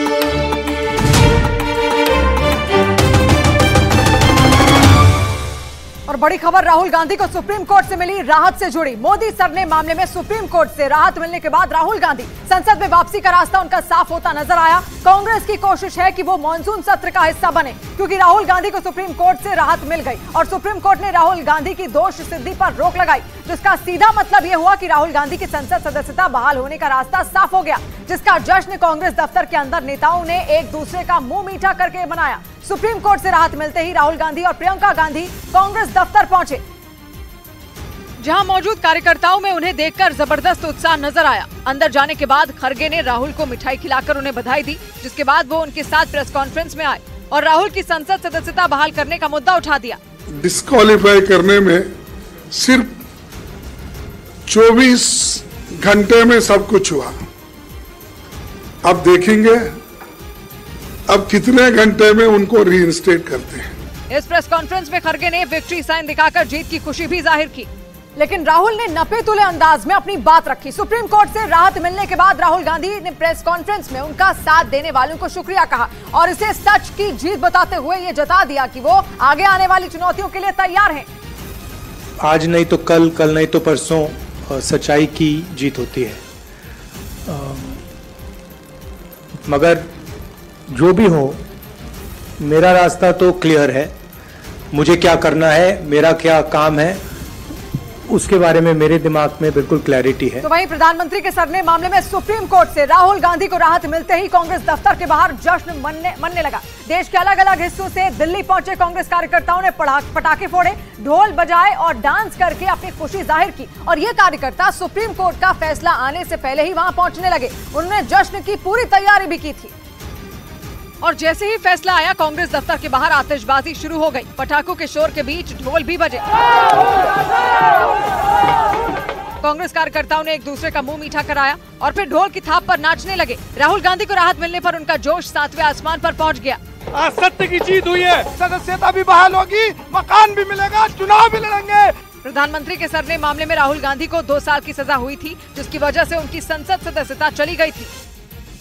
और बड़ी खबर राहुल गांधी को सुप्रीम कोर्ट से मिली राहत से जुड़ी। मोदी सर ने मामले में सुप्रीम कोर्ट से राहत मिलने के बाद राहुल गांधी संसद में वापसी का रास्ता उनका साफ होता नजर आया। कांग्रेस की कोशिश है कि वो मॉनसून सत्र का हिस्सा बने, क्योंकि राहुल गांधी को सुप्रीम कोर्ट से राहत मिल गई और सुप्रीम कोर्ट ने राहुल गांधी की दोष सिद्धि पर रोक लगाई, जिसका सीधा मतलब यह हुआ कि राहुल गांधी की संसद सदस्यता बहाल होने का रास्ता साफ हो गया, जिसका जश्न कांग्रेस दफ्तर के अंदर नेताओं ने एक दूसरे का मुंह मीठा करके मनाया। सुप्रीम कोर्ट से राहत मिलते ही राहुल गांधी और प्रियंका गांधी कांग्रेस दफ्तर पहुंचे, जहां मौजूद कार्यकर्ताओं में उन्हें देखकर जबरदस्त उत्साह नजर आया। अंदर जाने के बाद खरगे ने राहुल को मिठाई खिलाकर उन्हें बधाई दी, जिसके बाद वो उनके साथ प्रेस कॉन्फ्रेंस में आए और राहुल की संसद सदस्यता बहाल करने का मुद्दा उठा दिया। डिस्क्वालीफाई करने में सिर्फ 24 घंटे में सब कुछ हुआ। अब देखेंगे अब कितने घंटे में उनको रीइंस्टेट करते हैं। इस प्रेस कॉन्फ्रेंस में खड़गे ने विक्ट्री साइन दिखाकर जीत की खुशी भी जाहिर की, लेकिन राहुल ने नपे तुले अंदाज में अपनी बात रखी। सुप्रीम कोर्ट से राहत मिलने के बाद राहुल गांधी ने प्रेस कॉन्फ्रेंस में उनका साथ देने वालों को शुक्रिया कहा और इसे सच की जीत बताते हुए ये जता दिया कि वो आगे आने वाली चुनौतियों के लिए तैयार हैं। आज नहीं तो कल, कल नहीं तो परसों सच्चाई की जीत होती है। मगर जो भी हो, मेरा रास्ता तो क्लियर है। मुझे क्या करना है, मेरा क्या काम है, उसके बारे में मेरे दिमाग में बिल्कुल क्लैरिटी है। तो वहीं प्रधानमंत्री के सरने मामले में सुप्रीम कोर्ट से राहुल गांधी को राहत मिलते ही कांग्रेस दफ्तर के बाहर जश्न मनने लगा। देश के अलग अलग हिस्सों से दिल्ली पहुंचे कांग्रेस कार्यकर्ताओं ने पटाखे फोड़े, ढोल बजाए और डांस करके अपनी खुशी जाहिर की। और ये कार्यकर्ता सुप्रीम कोर्ट का फैसला आने से पहले ही वहां पहुंचने लगे। उन्होंने जश्न की पूरी तैयारी भी की थी और जैसे ही फैसला आया कांग्रेस दफ्तर के बाहर आतिशबाजी शुरू हो गई। पटाखों के शोर के बीच ढोल भी बजे। कांग्रेस कार्यकर्ताओं ने एक दूसरे का मुंह मीठा कराया और फिर ढोल की थाप पर नाचने लगे। राहुल गांधी को राहत मिलने पर उनका जोश 7वें आसमान पर पहुंच गया। आज सत्य की जीत हुई है, सदस्यता भी बहाल होगी, मकान भी मिलेगा, चुनाव भी लड़ेंगे। प्रधानमंत्री के सरने मामले में राहुल गांधी को 2 साल की सजा हुई थी, जिसकी वजह से उनकी संसद सदस्यता चली गई थी।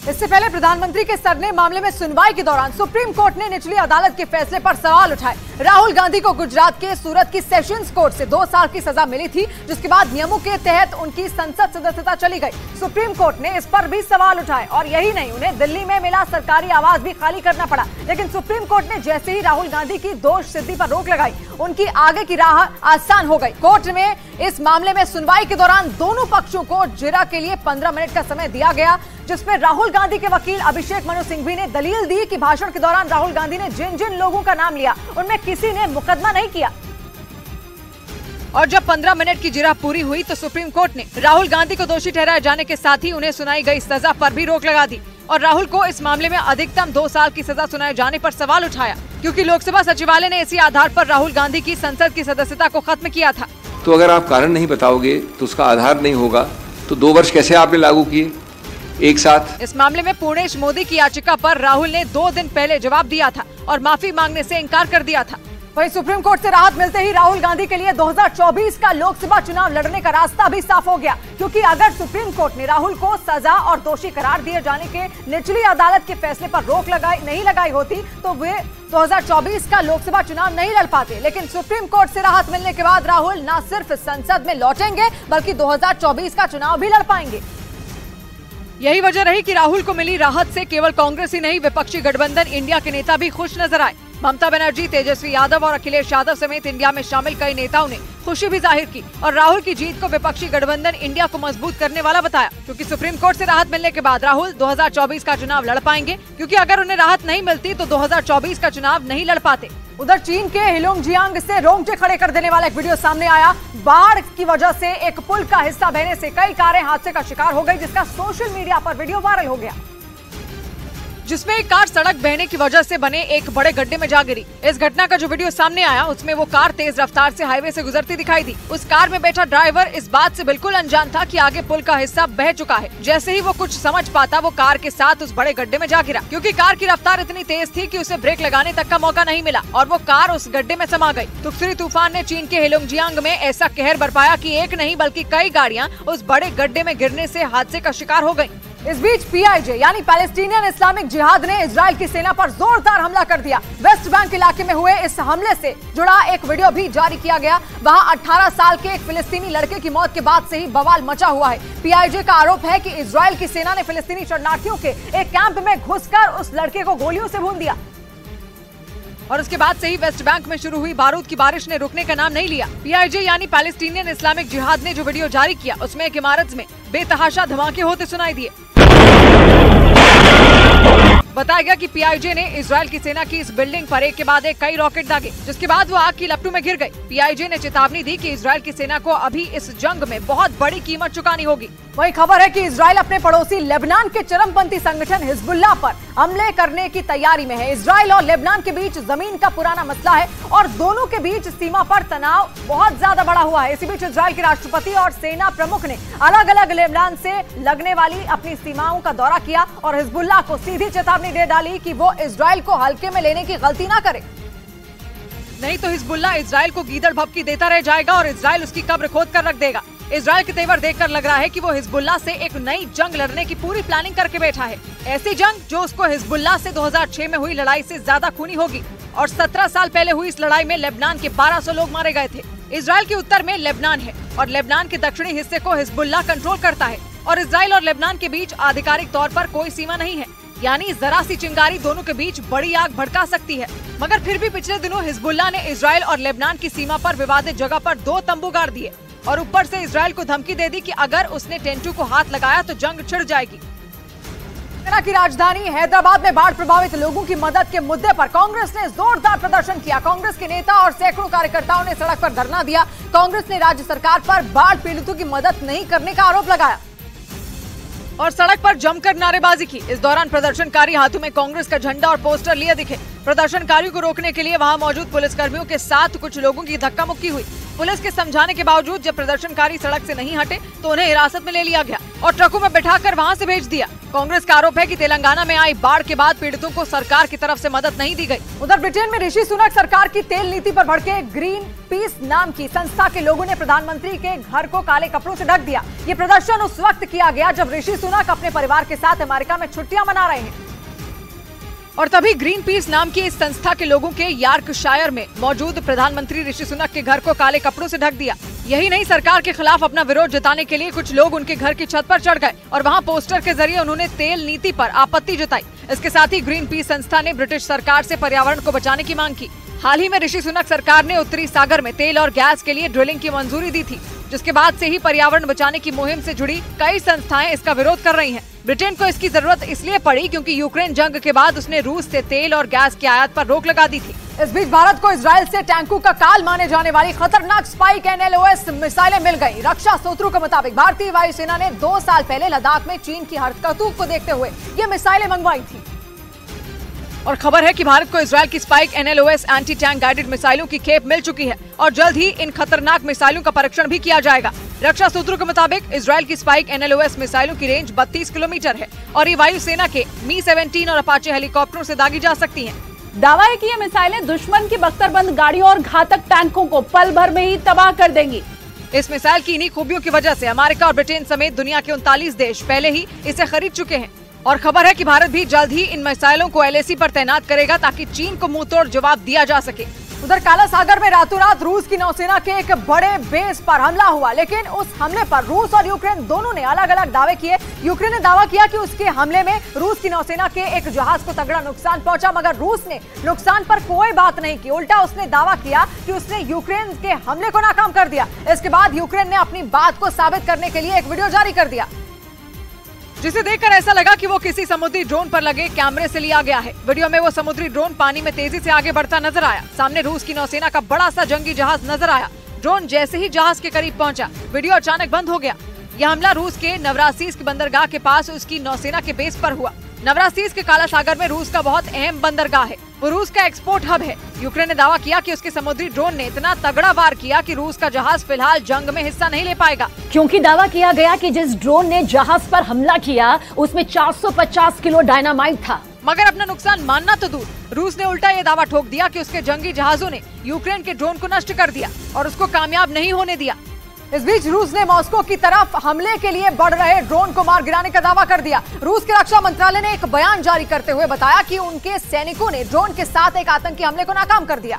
इससे पहले प्रधानमंत्री के सरने मामले में सुनवाई के दौरान सुप्रीम कोर्ट ने निचली अदालत के फैसले पर सवाल उठाए। राहुल गांधी को गुजरात के सूरत की सेशंस कोर्ट से 2 साल की सजा मिली थी, जिसके बाद नियमों के तहत उनकी संसद सदस्यता चली गई। सुप्रीम कोर्ट ने इस पर भी सवाल उठाए और यही नहीं, उन्हें दिल्ली में मिला सरकारी आवास भी खाली करना पड़ा। लेकिन सुप्रीम कोर्ट ने जैसे ही राहुल गांधी की दोष सिद्धि पर रोक लगाई, उनकी आगे की राह आसान हो गई। कोर्ट में इस मामले में सुनवाई के दौरान दोनों पक्षों को जिरा के लिए 15 मिनट का समय दिया गया, जिसमें राहुल गांधी के वकील अभिषेक मनु सिंघवी ने दलील दी कि भाषण के दौरान राहुल गांधी ने जिन जिन लोगों का नाम लिया उनमें किसी ने मुकदमा नहीं किया। और जब 15 मिनट की जिरह पूरी हुई तो सुप्रीम कोर्ट ने राहुल गांधी को दोषी ठहराए जाने के साथ ही उन्हें सुनाई गई सजा पर भी रोक लगा दी और राहुल को इस मामले में अधिकतम 2 साल की सजा सुनाए जाने पर सवाल उठाया, क्योंकि लोकसभा सचिवालय ने इसी आधार पर राहुल गांधी की संसद की सदस्यता को खत्म किया था। तो अगर आप कारण नहीं बताओगे तो उसका आधार नहीं होगा, तो 2 वर्ष कैसे आपने लागू किए एक साथ? इस मामले में पूर्णेश मोदी की याचिका पर राहुल ने 2 दिन पहले जवाब दिया था और माफी मांगने से इनकार कर दिया था। वहीं सुप्रीम कोर्ट से राहत मिलते ही राहुल गांधी के लिए 2024 का लोकसभा चुनाव लड़ने का रास्ता भी साफ हो गया, क्योंकि अगर सुप्रीम कोर्ट ने राहुल को सजा और दोषी करार दिए जाने के निचली अदालत के फैसले पर रोक नहीं लगाई होती तो वे 2024 का लोकसभा चुनाव नहीं लड़ पाते। लेकिन सुप्रीम कोर्ट से राहत मिलने के बाद राहुल न सिर्फ संसद में लौटेंगे बल्कि 2024 का चुनाव भी लड़ पाएंगे। यही वजह रही कि राहुल को मिली राहत से केवल कांग्रेस ही नहीं, विपक्षी गठबंधन इंडिया के नेता भी खुश नजर आए। ममता बनर्जी, तेजस्वी यादव और अखिलेश यादव समेत इंडिया में शामिल कई नेताओं ने खुशी भी जाहिर की और राहुल की जीत को विपक्षी गठबंधन इंडिया को मजबूत करने वाला बताया, क्योंकि सुप्रीम कोर्ट से राहत मिलने के बाद राहुल 2024 का चुनाव लड़ पाएंगे, क्योंकि अगर उन्हें राहत नहीं मिलती तो 2024 का चुनाव नहीं लड़ पाते। उधर चीन के हिलोंगजियांग से रोंगटे खड़े कर देने वाला एक वीडियो सामने आया। बाढ़ की वजह से एक पुल का हिस्सा बहने से कई कारें हादसे का शिकार हो गई, जिसका सोशल मीडिया पर वीडियो वायरल हो गया, जिसमें एक कार सड़क बहने की वजह से बने एक बड़े गड्ढे में जा गिरी। इस घटना का जो वीडियो सामने आया उसमें वो कार तेज रफ्तार से हाईवे से गुजरती दिखाई दी। उस कार में बैठा ड्राइवर इस बात से बिल्कुल अनजान था कि आगे पुल का हिस्सा बह चुका है। जैसे ही वो कुछ समझ पाता वो कार के साथ उस बड़े गड्ढे में जा गिरा, क्योंकि कार की रफ्तार इतनी तेज थी कि उसे ब्रेक लगाने तक का मौका नहीं मिला और वो कार उस गड्ढे में समा गई। तुक्सरी तूफान ने चीन के हिलोंगजियांग में ऐसा कहर बरपाया कि एक नहीं बल्कि कई गाड़ियां उस बड़े गड्ढे में गिरने से हादसे का शिकार हो गयी। इस बीच PIJ यानी पैलेस्टीनियन इस्लामिक जिहाद ने इजराइल की सेना पर जोरदार हमला कर दिया। वेस्ट बैंक इलाके में हुए इस हमले से जुड़ा एक वीडियो भी जारी किया गया। वहां 18 साल के एक फिलिस्तीनी लड़के की मौत के बाद से ही बवाल मचा हुआ है। PIJ का आरोप है कि इजराइल की सेना ने फिलिस्तीनी शरणार्थियों के एक कैंप में घुसकर उस लड़के को गोलियों से भून दिया और उसके बाद से ही वेस्ट बैंक में शुरू हुई बारूद की बारिश ने रुकने का नाम नहीं लिया। PIJ यानी पैलेस्टीनियन इस्लामिक जिहाद ने जो वीडियो जारी किया उसमें एक इमारत में बेतहाशा धमाके होते सुनाई दिए। बताया गया कि PIJ ने इजराइल की सेना की इस बिल्डिंग पर एक के बाद एक कई रॉकेट दागे, जिसके बाद वो आग की लपटों में गिर गई। PIJ ने चेतावनी दी कि इजराइल की सेना को अभी इस जंग में बहुत बड़ी कीमत चुकानी होगी। वही खबर है कि इजराइल अपने पड़ोसी लेबनान के चरमपंथी संगठन हिजबुल्लाह पर हमले करने की तैयारी में है। इजराइल और लेबनान के बीच जमीन का पुराना मसला है और दोनों के बीच सीमा पर तनाव बहुत ज्यादा बढ़ा हुआ है। इसी बीच इजराइल के राष्ट्रपति और सेना प्रमुख ने अलग अलग लेबनान से लगने वाली अपनी सीमाओं का दौरा किया और हिजबुल्लाह को सीधी चेतावनी दे डाली कि वो इजराइल को हल्के में लेने की गलती ना करे, नहीं तो हिजबुल्लाह इजराइल को गीदड़ भभकी देता रह जाएगा और इजराइल उसकी कब्र खोद कर रख देगा। इजराइल के तेवर देखकर लग रहा है कि वो हिजबुल्लाह से एक नई जंग लड़ने की पूरी प्लानिंग करके बैठा है। ऐसी जंग जो उसको हिजबुल्लाह से 2006 में हुई लड़ाई से ज्यादा खूनी होगी। और 17 साल पहले हुई इस लड़ाई में लेबनान के 1200 लोग मारे गए थे। इजराइल के उत्तर में लेबनान है और लेबनान के दक्षिणी हिस्से को हिजबुल्लाह कंट्रोल करता है और इजराइल और लेबनान के बीच आधिकारिक तौर पर कोई सीमा नहीं है, यानी जरा सी चिंगारी दोनों के बीच बड़ी आग भड़का सकती है। मगर फिर भी पिछले दिनों हिजबुल्लाह ने इजराइल और लेबनान की सीमा पर विवादित जगह पर 2 तंबू गाड़ दिए और ऊपर से इजराइल को धमकी दे दी कि अगर उसने टेंटू को हाथ लगाया तो जंग छिड़ जाएगी। तेलंगाना की राजधानी हैदराबाद में बाढ़ प्रभावित लोगों की मदद के मुद्दे पर कांग्रेस ने जोरदार प्रदर्शन किया। कांग्रेस के नेता और सैकड़ों कार्यकर्ताओं ने सड़क पर धरना दिया। कांग्रेस ने राज्य सरकार पर बाढ़ पीड़ितों की मदद नहीं करने का आरोप लगाया और सड़क पर जमकर नारेबाजी की। इस दौरान प्रदर्शनकारी हाथों में कांग्रेस का झंडा और पोस्टर लिए दिखे। प्रदर्शनकारियों को रोकने के लिए वहां मौजूद पुलिसकर्मियों के साथ कुछ लोगों की धक्का मुक्की हुई। पुलिस के समझाने के बावजूद जब प्रदर्शनकारी सड़क से नहीं हटे तो उन्हें हिरासत में ले लिया गया और ट्रकों में बिठाकर वहां से भेज दिया। कांग्रेस का आरोप है कि तेलंगाना में आई बाढ़ के बाद पीड़ितों को सरकार की तरफ से मदद नहीं दी गई। उधर ब्रिटेन में ऋषि सुनक सरकार की तेल नीति पर भड़के ग्रीन पीस नाम की संस्था के लोगों ने प्रधानमंत्री के घर को काले कपड़ों से ढक दिया। ये प्रदर्शन उस वक्त किया गया जब ऋषि सुनक अपने परिवार के साथ अमेरिका में छुट्टियां मना रहे हैं और तभी ग्रीन पीस नाम की इस संस्था के लोगों के यॉर्कशायर में मौजूद प्रधानमंत्री ऋषि सुनक के घर को काले कपड़ों से ढक दिया। यही नहीं, सरकार के खिलाफ अपना विरोध जताने के लिए कुछ लोग उनके घर की छत पर चढ़ गए और वहां पोस्टर के जरिए उन्होंने तेल नीति पर आपत्ति जताई। इसके साथ ही ग्रीन पीस संस्था ने ब्रिटिश सरकार से पर्यावरण को बचाने की मांग की। हाल ही में ऋषि सुनक सरकार ने उत्तरी सागर में तेल और गैस के लिए ड्रिलिंग की मंजूरी दी थी, जिसके बाद से ही पर्यावरण बचाने की मुहिम से जुड़ी कई संस्थाएं इसका विरोध कर रही हैं। ब्रिटेन को इसकी जरूरत इसलिए पड़ी क्योंकि यूक्रेन जंग के बाद उसने रूस से तेल और गैस की आयात पर रोक लगा दी थी। इस बीच भारत को इजराइल से टैंकों का काल माने जाने वाली खतरनाक स्पाइक NLOS मिसाइलें मिल गई। रक्षा सूत्रों के मुताबिक भारतीय वायुसेना ने 2 साल पहले लद्दाख में चीन की हरकतों को देखते हुए ये मिसाइलें मंगवाई थी और खबर है कि भारत को इजराइल की spike NLOS anti tank guided मिसाइलों की खेप मिल चुकी है और जल्द ही इन खतरनाक मिसाइलों का परीक्षण भी किया जाएगा। रक्षा सूत्रों के मुताबिक इजराइल की स्पाइक NLOS मिसाइलों की रेंज 32 किलोमीटर है और ये वायुसेना के Mi-17 और अपाचे हेलीकॉप्टरों से दागी जा सकती हैं। दावा है कि ये मिसाइलें दुश्मन की बख्तरबंद गाड़ियों और घातक टैंकों को पल भर में ही तबाह कर देंगी। इस मिसाइल की इन्हीं खूबियों की वजह से अमेरिका और ब्रिटेन समेत दुनिया के 39 देश पहले ही इसे खरीद चुके हैं और खबर है कि भारत भी जल्द ही इन मिसाइलों को LAC पर तैनात करेगा ताकि चीन को मुंहतोड़ जवाब दिया जा सके। उधर काला सागर में रातों रात रूस की नौसेना के एक बड़े बेस पर हमला हुआ, लेकिन उस हमले पर रूस और यूक्रेन दोनों ने अलग अलग दावे किए। यूक्रेन ने दावा किया कि उसके हमले में रूस की नौसेना के एक जहाज को तगड़ा नुकसान पहुंचा, मगर रूस ने नुकसान पर कोई बात नहीं की। उल्टा उसने दावा किया कि उसने यूक्रेन के हमले को नाकाम कर दिया। इसके बाद यूक्रेन ने अपनी बात को साबित करने के लिए एक वीडियो जारी कर दिया, जिसे देखकर ऐसा लगा कि वो किसी समुद्री ड्रोन पर लगे कैमरे से लिया गया है। वीडियो में वो समुद्री ड्रोन पानी में तेजी से आगे बढ़ता नजर आया। सामने रूस की नौसेना का बड़ा सा जंगी जहाज नजर आया। ड्रोन जैसे ही जहाज के करीब पहुंचा, वीडियो अचानक बंद हो गया। यह हमला रूस के नवरासिस्क बंदरगाह के पास उसकी नौसेना के बेस पर हुआ। नवरासिस्क काला सागर में रूस का बहुत अहम बंदरगाह है, वो रूस का एक्सपोर्ट हब है। यूक्रेन ने दावा किया कि उसके समुद्री ड्रोन ने इतना तगड़ा वार किया कि रूस का जहाज फिलहाल जंग में हिस्सा नहीं ले पाएगा, क्योंकि दावा किया गया कि जिस ड्रोन ने जहाज पर हमला किया उसमें 450 किलो डायनामाइट था। मगर अपना नुकसान मानना तो दूर, रूस ने उल्टा ये दावा ठोक दिया कि उसके जंगी जहाजों ने यूक्रेन के ड्रोन को नष्ट कर दिया और उसको कामयाब नहीं होने दिया। इस बीच रूस ने मॉस्को की तरफ हमले के लिए बढ़ रहे ड्रोन को मार गिराने का दावा कर दिया। रूस के रक्षा मंत्रालय ने एक बयान जारी करते हुए बताया कि उनके सैनिकों ने ड्रोन के साथ एक आतंकी हमले को नाकाम कर दिया,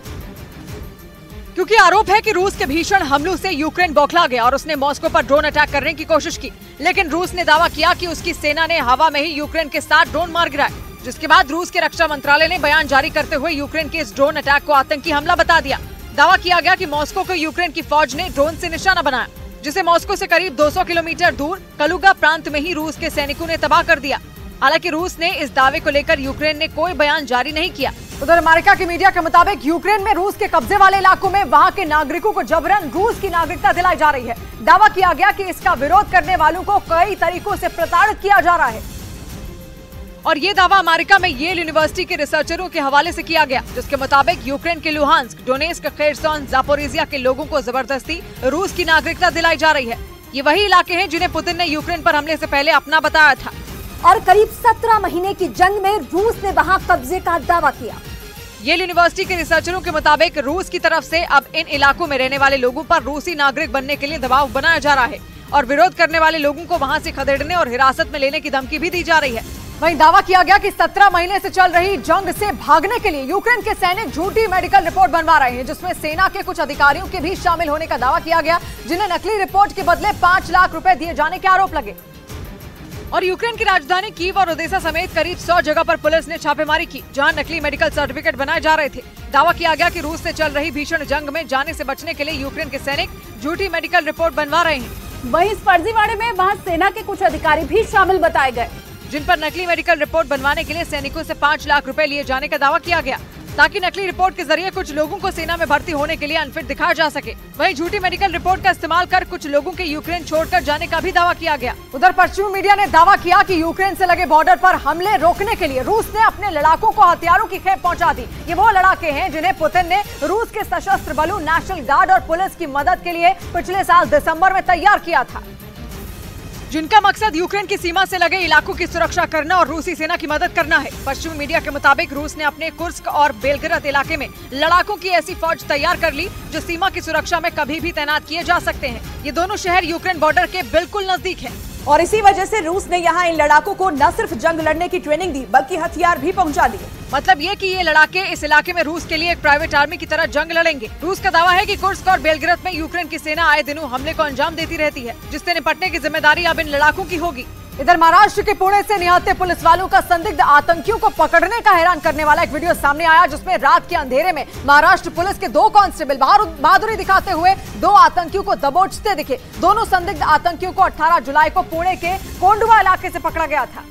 क्योंकि आरोप है कि रूस के भीषण हमलों से यूक्रेन बौखला गया और उसने मॉस्को पर ड्रोन अटैक करने की कोशिश की। लेकिन रूस ने दावा किया कि उसकी सेना ने हवा में ही यूक्रेन के साथ ड्रोन मार गिराए, जिसके बाद रूस के रक्षा मंत्रालय ने बयान जारी करते हुए यूक्रेन के इस ड्रोन अटैक को आतंकी हमला बता दिया। दावा किया गया कि मॉस्को को यूक्रेन की फौज ने ड्रोन से निशाना बनाया, जिसे मॉस्को से करीब 200 किलोमीटर दूर कलुगा प्रांत में ही रूस के सैनिकों ने तबाह कर दिया। हालांकि रूस ने इस दावे को लेकर यूक्रेन ने कोई बयान जारी नहीं किया। उधर अमेरिका की मीडिया के मुताबिक यूक्रेन में रूस के कब्जे वाले इलाकों में वहां के नागरिकों को जबरन रूस की नागरिकता दिलाई जा रही है। दावा किया गया कि इसका विरोध करने वालों को कई तरीकों से प्रताड़ित किया जा रहा है। और ये दावा अमेरिका में येल यूनिवर्सिटी के रिसर्चरों के हवाले से किया गया, जिसके मुताबिक यूक्रेन के लुहांस्क, डोनेट्स्क, खेर्सन, जापोरिजिया के लोगों को जबरदस्ती रूस की नागरिकता दिलाई जा रही है। ये वही इलाके हैं जिन्हें पुतिन ने यूक्रेन पर हमले से पहले अपना बताया था। और करीब 17 महीने की जंग में रूस ने वहां कब्जे का दावा किया। येल यूनिवर्सिटी के रिसर्चरों के मुताबिक रूस की तरफ से अब इन इलाकों में रहने वाले लोगों पर रूसी नागरिक बनने के लिए दबाव बनाया जा रहा है और विरोध करने वाले लोगों को वहां से खदेड़ने और हिरासत में लेने की धमकी भी दी जा रही है। वहीं दावा किया गया कि 17 महीने से चल रही जंग से भागने के लिए यूक्रेन के सैनिक झूठी मेडिकल रिपोर्ट बनवा रहे हैं, जिसमें सेना के कुछ अधिकारियों के भी शामिल होने का दावा किया गया, जिन्हें नकली रिपोर्ट के बदले 5 लाख रुपए दिए जाने के आरोप लगे। और यूक्रेन की राजधानी कीव और ओदेसा समेत करीब 100 जगह पर पुलिस ने छापेमारी की, जहां नकली मेडिकल सर्टिफिकेट बनाए जा रहे थे। दावा किया गया कि रूस से चल रही भीषण जंग में जाने से बचने के लिए यूक्रेन के सैनिक झूठी मेडिकल रिपोर्ट बनवा रहे हैं। वहीं इस फर्जीवाड़े में वहां सेना के कुछ अधिकारी भी शामिल बताए गए, जिन पर नकली मेडिकल रिपोर्ट बनवाने के लिए सैनिकों से 5 लाख रुपए लिए जाने का दावा किया गया, ताकि नकली रिपोर्ट के जरिए कुछ लोगों को सेना में भर्ती होने के लिए अनफिट दिखाया जा सके। वहीं झूठी मेडिकल रिपोर्ट का इस्तेमाल कर कुछ लोगों के यूक्रेन छोड़कर जाने का भी दावा किया गया। उधर पश्चिमी मीडिया ने दावा किया कि यूक्रेन से लगे बॉर्डर पर हमले रोकने के लिए रूस ने अपने लड़ाकों को हथियारों की खेप पहुंचा दी। ये वो लड़ाके हैं जिन्हें पुतिन ने रूस के सशस्त्र बलों, नेशनल गार्ड और पुलिस की मदद के लिए पिछले साल दिसंबर में तैयार किया था, जिनका मकसद यूक्रेन की सीमा से लगे इलाकों की सुरक्षा करना और रूसी सेना की मदद करना है। पश्चिमी मीडिया के मुताबिक रूस ने अपने कुर्स्क और बेलग्राद इलाके में लड़ाकों की ऐसी फौज तैयार कर ली जो सीमा की सुरक्षा में कभी भी तैनात किए जा सकते हैं। ये दोनों शहर यूक्रेन बॉर्डर के बिल्कुल नजदीक हैं। और इसी वजह से रूस ने यहाँ इन लड़ाकों को न सिर्फ जंग लड़ने की ट्रेनिंग दी, बल्कि हथियार भी पहुंचा दिए। मतलब ये कि ये लड़ाके इस इलाके में रूस के लिए एक प्राइवेट आर्मी की तरह जंग लड़ेंगे। रूस का दावा है कि कुर्स्क और बेलग्राद में यूक्रेन की सेना आए दिनों हमले को अंजाम देती रहती है, जिससे निपटने की जिम्मेदारी अब इन लड़ाकों की होगी। इधर महाराष्ट्र के पुणे से निहत्थे पुलिस वालों का संदिग्ध आतंकियों को पकड़ने का हैरान करने वाला एक वीडियो सामने आया, जिसमें रात के अंधेरे में महाराष्ट्र पुलिस के 2 कांस्टेबल बहादुरी दिखाते हुए 2 आतंकियों को दबोचते दिखे। दोनों संदिग्ध आतंकियों को 18 जुलाई को पुणे के कोंडवा इलाके से पकड़ा गया था,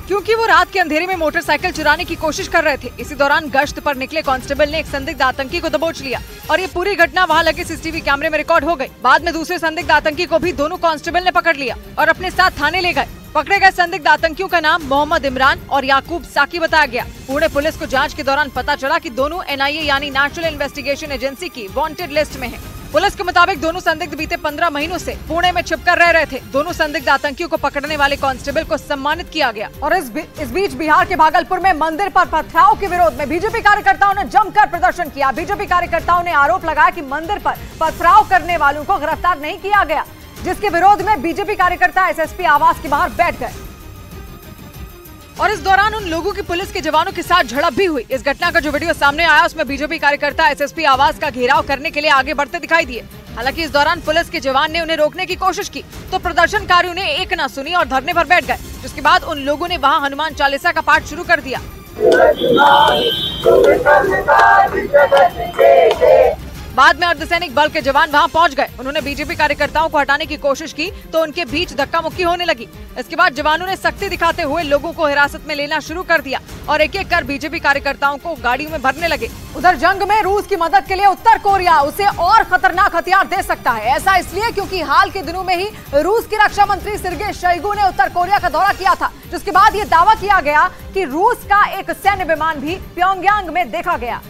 क्योंकि वो रात के अंधेरे में मोटरसाइकिल चुराने की कोशिश कर रहे थे। इसी दौरान गश्त पर निकले कांस्टेबल ने एक संदिग्ध आतंकी को दबोच लिया और ये पूरी घटना वहां लगे सीसीटीवी कैमरे में रिकॉर्ड हो गई। बाद में दूसरे संदिग्ध आतंकी को भी दोनों कांस्टेबल ने पकड़ लिया और अपने साथ थाने ले गए। पकड़े गए संदिग्ध आतंकियों का नाम मोहम्मद इमरान और याकूब साकी बताया गया। पुणे पुलिस को जांच के दौरान पता चला कि दोनों NIA यानी नेशनल इन्वेस्टिगेशन एजेंसी की वांटेड लिस्ट में हैं। पुलिस के मुताबिक दोनों संदिग्ध बीते 15 महीनों से पुणे में छिपकर रह रहे थे। दोनों संदिग्ध आतंकियों को पकड़ने वाले कांस्टेबल को सम्मानित किया गया। और इस बीच बिहार के भागलपुर में मंदिर पर पथराव के विरोध में बीजेपी कार्यकर्ताओं ने जमकर प्रदर्शन किया। बीजेपी कार्यकर्ताओं ने आरोप लगाया कि मंदिर पर पथराव करने वालों को गिरफ्तार नहीं किया गया, जिसके विरोध में बीजेपी कार्यकर्ता SSP आवास के बाहर बैठ गए और इस दौरान उन लोगों की पुलिस के जवानों के साथ झड़प भी हुई। इस घटना का जो वीडियो सामने आया उसमें बीजेपी कार्यकर्ता SSP आवास का घेराव करने के लिए आगे बढ़ते दिखाई दिए। हालांकि इस दौरान पुलिस के जवान ने उन्हें रोकने की कोशिश की तो प्रदर्शनकारियों ने एक न सुनी और धरने पर बैठ गए, जिसके बाद उन लोगों ने वहां हनुमान चालीसा का पाठ शुरू कर दिया। बाद में अर्धसैनिक बल के जवान वहां पहुंच गए। उन्होंने बीजेपी कार्यकर्ताओं को हटाने की कोशिश की तो उनके बीच धक्का मुक्की होने लगी। इसके बाद जवानों ने सख्ती दिखाते हुए लोगों को हिरासत में लेना शुरू कर दिया और एक एक कर बीजेपी कार्यकर्ताओं को गाड़ियों में भरने लगे। उधर जंग में रूस की मदद के लिए उत्तर कोरिया उसे और खतरनाक हथियार दे सकता है। ऐसा इसलिए क्योंकि हाल के दिनों में ही रूस के रक्षा मंत्री सर्गेई शोइगु ने उत्तर कोरिया का दौरा किया था, जिसके बाद ये दावा किया गया कि रूस का एक सैन्य विमान भी प्योंगयांग में देखा गया।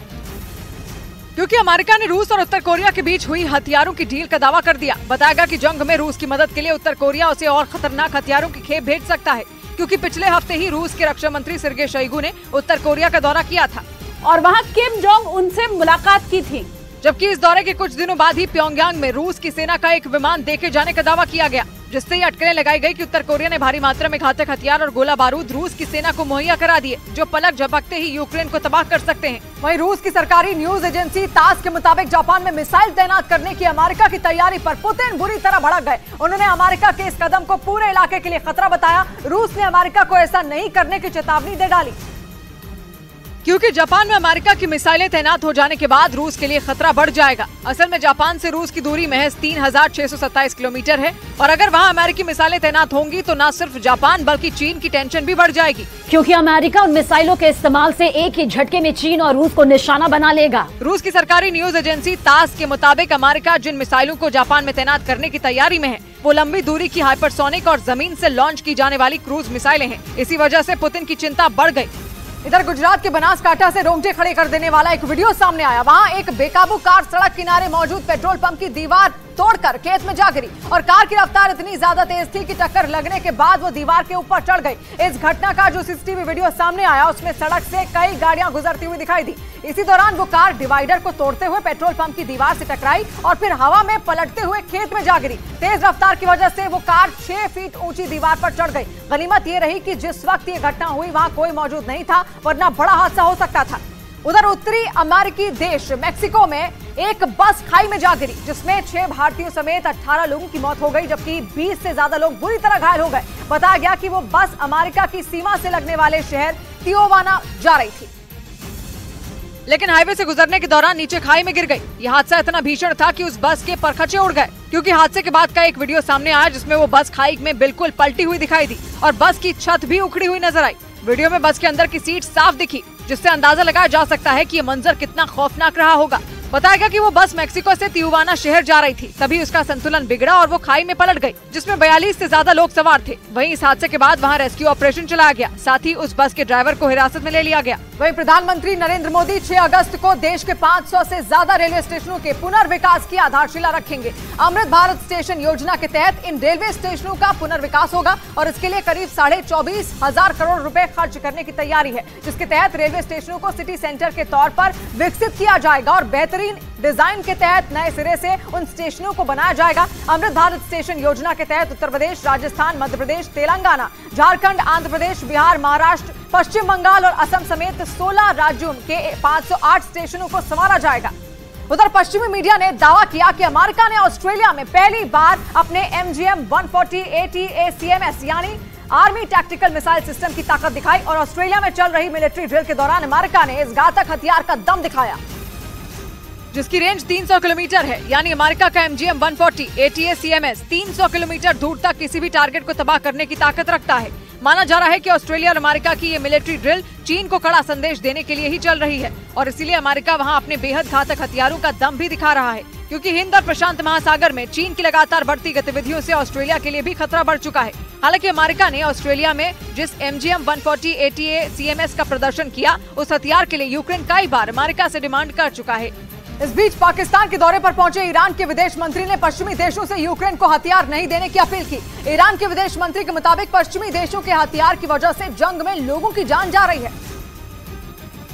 क्योंकि अमेरिका ने रूस और उत्तर कोरिया के बीच हुई हथियारों की डील का दावा कर दिया। बताया गया कि जंग में रूस की मदद के लिए उत्तर कोरिया उसे और खतरनाक हथियारों की खेप भेज सकता है, क्योंकि पिछले हफ्ते ही रूस के रक्षा मंत्री सर्गेई शोइगु ने उत्तर कोरिया का दौरा किया था और वहां किम जोंग उनसे मुलाकात की थी। जबकि इस दौरे के कुछ दिनों बाद ही प्योंगयांग में रूस की सेना का एक विमान देखे जाने का दावा किया गया, जिससे ये अटकलें लगाई गई कि उत्तर कोरिया ने भारी मात्रा में घातक हथियार और गोला बारूद रूस की सेना को मुहैया करा दिए, जो पलक झपकते ही यूक्रेन को तबाह कर सकते हैं। वहीं रूस की सरकारी न्यूज एजेंसी तास के मुताबिक जापान में मिसाइल तैनात करने की अमेरिका की तैयारी पर पुतिन बुरी तरह भड़क गए। उन्होंने अमेरिका के इस कदम को पूरे इलाके के लिए खतरा बताया। रूस ने अमेरिका को ऐसा नहीं करने की चेतावनी दे डाली, क्योंकि जापान में अमेरिका की मिसाइलें तैनात हो जाने के बाद रूस के लिए खतरा बढ़ जाएगा। असल में जापान से रूस की दूरी महज 3627 किलोमीटर है और अगर वहां अमेरिकी मिसाइलें तैनात होंगी तो न सिर्फ जापान बल्कि चीन की टेंशन भी बढ़ जाएगी, क्योंकि अमेरिका उन मिसाइलों के इस्तेमाल से एक ही झटके में चीन और रूस को निशाना बना लेगा। रूस की सरकारी न्यूज एजेंसी तास के मुताबिक अमेरिका जिन मिसाइलों को जापान में तैनात करने की तैयारी में है वो लंबी दूरी की हाइपरसोनिक और जमीन से लॉन्च की जाने वाली क्रूज मिसाइलें हैं। इसी वजह से पुतिन की चिंता बढ़ गई। इधर गुजरात के बनासकांठा से रोंगटे खड़े कर देने वाला एक वीडियो सामने आया। वहां एक बेकाबू कार सड़क किनारे मौजूद पेट्रोल पंप की दीवार तोड़कर खेत में जा गिरी और कार की रफ्तार इतनी ज्यादा तेज थी कि टक्कर लगने के बाद वो दीवार के ऊपर चढ़ गई। इस घटना का जो सीसीटीवी वीडियो सामने आया उसमें सड़क से कई गाड़ियां गुजरती हुई दिखाई दी। इसी दौरान वो कार डिवाइडर को तोड़ते हुए पेट्रोल पंप की दीवार से टकराई और फिर हवा में पलटते हुए खेत में जा गिरी। तेज रफ्तार की वजह से वो कार 6 फीट ऊंची दीवार पर चढ़ गई। गनीमत ये रही कि जिस वक्त ये घटना हुई वहां कोई मौजूद नहीं था, वरना बड़ा हादसा हो सकता था। उधर उत्तरी अमेरिकी देश मेक्सिको में एक बस खाई में जा गिरी, जिसमें 6 भारतीयों समेत 18 लोगों की मौत हो गई, जबकि 20 से ज्यादा लोग बुरी तरह घायल हो गए। बताया गया कि वो बस अमेरिका की सीमा से लगने वाले शहर तियोवाना जा रही थी, लेकिन हाईवे से गुजरने के दौरान नीचे खाई में गिर गई। यह हादसा इतना भीषण था कि उस बस के परखचे उड़ गए, क्योंकि हादसे के बाद का एक वीडियो सामने आया जिसमें वो बस खाई में बिल्कुल पलटी हुई दिखाई दी और बस की छत भी उखड़ी हुई नजर आई। वीडियो में बस के अंदर की सीट साफ दिखी, जिससे अंदाजा लगाया जा सकता है कि ये मंजर कितना खौफनाक रहा होगा। बताया गया कि वो बस मेक्सिको से तियोवाना शहर जा रही थी, तभी उसका संतुलन बिगड़ा और वो खाई में पलट गई, जिसमें 42 से ज्यादा लोग सवार थे। वहीं इस हादसे के बाद वहां रेस्क्यू ऑपरेशन चलाया गया, साथ ही उस बस के ड्राइवर को हिरासत में ले लिया गया। वहीं प्रधानमंत्री नरेंद्र मोदी 6 अगस्त को देश के 500 से ज्यादा रेलवे स्टेशनों के पुनर्विकास की आधारशिला रखेंगे। अमृत भारत स्टेशन योजना के तहत इन रेलवे स्टेशनों का पुनर्विकास होगा और इसके लिए करीब 24,500 करोड़ रुपए खर्च करने की तैयारी है, जिसके तहत रेलवे स्टेशनों को सिटी सेंटर के तौर पर विकसित किया जाएगा और बेहतरीन डिजाइन के तहत नए सिरे से उन स्टेशनों को बनाया जाएगा। अमृत भारत स्टेशन योजना के तहत उत्तर प्रदेश, राजस्थान, मध्य प्रदेश, तेलंगाना, झारखंड, आंध्र प्रदेश, बिहार, महाराष्ट्र, पश्चिम बंगाल और असम समेत 16 राज्यों के 508 स्टेशनों को संवारा जाएगा। उधर पश्चिमी मीडिया ने दावा किया कि अमेरिका ने ऑस्ट्रेलिया में पहली बार अपने MGM-140 ATACMS यानी आर्मी टैक्टिकल मिसाइल सिस्टम की ताकत दिखाई और ऑस्ट्रेलिया में चल रही मिलिट्री ड्रिल के दौरान अमेरिका ने इस घातक हथियार का दम दिखाया, जिसकी रेंज 300 किलोमीटर है। यानी अमेरिका का MGM-140 ATACMS 300 किलोमीटर दूर तक किसी भी टारगेट को तबाह करने की ताकत रखता है। माना जा रहा है कि ऑस्ट्रेलिया और अमेरिका की ये मिलिट्री ड्रिल चीन को कड़ा संदेश देने के लिए ही चल रही है और इसीलिए अमेरिका वहां अपने बेहद घातक हथियारों का दम भी दिखा रहा है, क्योंकि हिंद और प्रशांत महासागर में चीन की लगातार बढ़ती गतिविधियों से ऑस्ट्रेलिया के लिए भी खतरा बढ़ चुका है। हालांकि अमेरिका ने ऑस्ट्रेलिया में जिस MGM-140 ATACMS का प्रदर्शन किया, उस हथियार के लिए यूक्रेन कई बार अमेरिका से डिमांड कर चुका है। इस बीच पाकिस्तान के दौरे पर पहुंचे ईरान के विदेश मंत्री ने पश्चिमी देशों से यूक्रेन को हथियार नहीं देने की अपील की। ईरान के विदेश मंत्री के मुताबिक पश्चिमी देशों के हथियार की वजह से जंग में लोगों की जान जा रही है,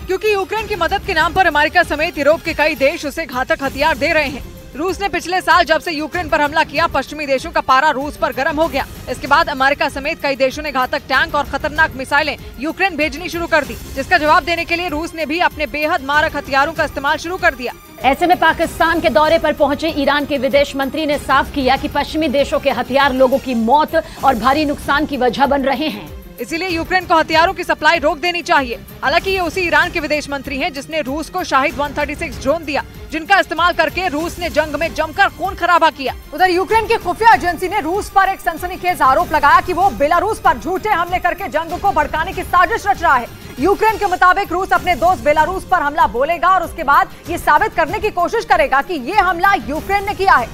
क्योंकि यूक्रेन की मदद के नाम पर अमेरिका समेत यूरोप के कई देश उसे घातक हथियार दे रहे हैं। रूस ने पिछले साल जब से यूक्रेन पर हमला किया, पश्चिमी देशों का पारा रूस पर गर्म हो गया। इसके बाद अमेरिका समेत कई देशों ने घातक टैंक और खतरनाक मिसाइलें यूक्रेन भेजनी शुरू कर दी, जिसका जवाब देने के लिए रूस ने भी अपने बेहद मारक हथियारों का इस्तेमाल शुरू कर दिया। ऐसे में पाकिस्तान के दौरे पर पहुंचे ईरान के विदेश मंत्री ने साफ किया कि पश्चिमी देशों के हथियार लोगों की मौत और भारी नुकसान की वजह बन रहे हैं, इसीलिए यूक्रेन को हथियारों की सप्लाई रोक देनी चाहिए। हालांकि ये उसी ईरान के विदेश मंत्री हैं जिसने रूस को शाहिद 136 ड्रोन दिया, जिनका इस्तेमाल करके रूस ने जंग में जमकर खून खराबा किया। उधर यूक्रेन की खुफिया एजेंसी ने रूस पर एक सनसनीखेज आरोप लगाया कि वो बेलारूस पर झूठे हमले करके जंग को भड़काने की साजिश रच रहा है। यूक्रेन के मुताबिक रूस अपने दोस्त बेलारूस पर हमला बोलेगा और उसके बाद ये साबित करने की कोशिश करेगा कि ये हमला यूक्रेन ने किया है,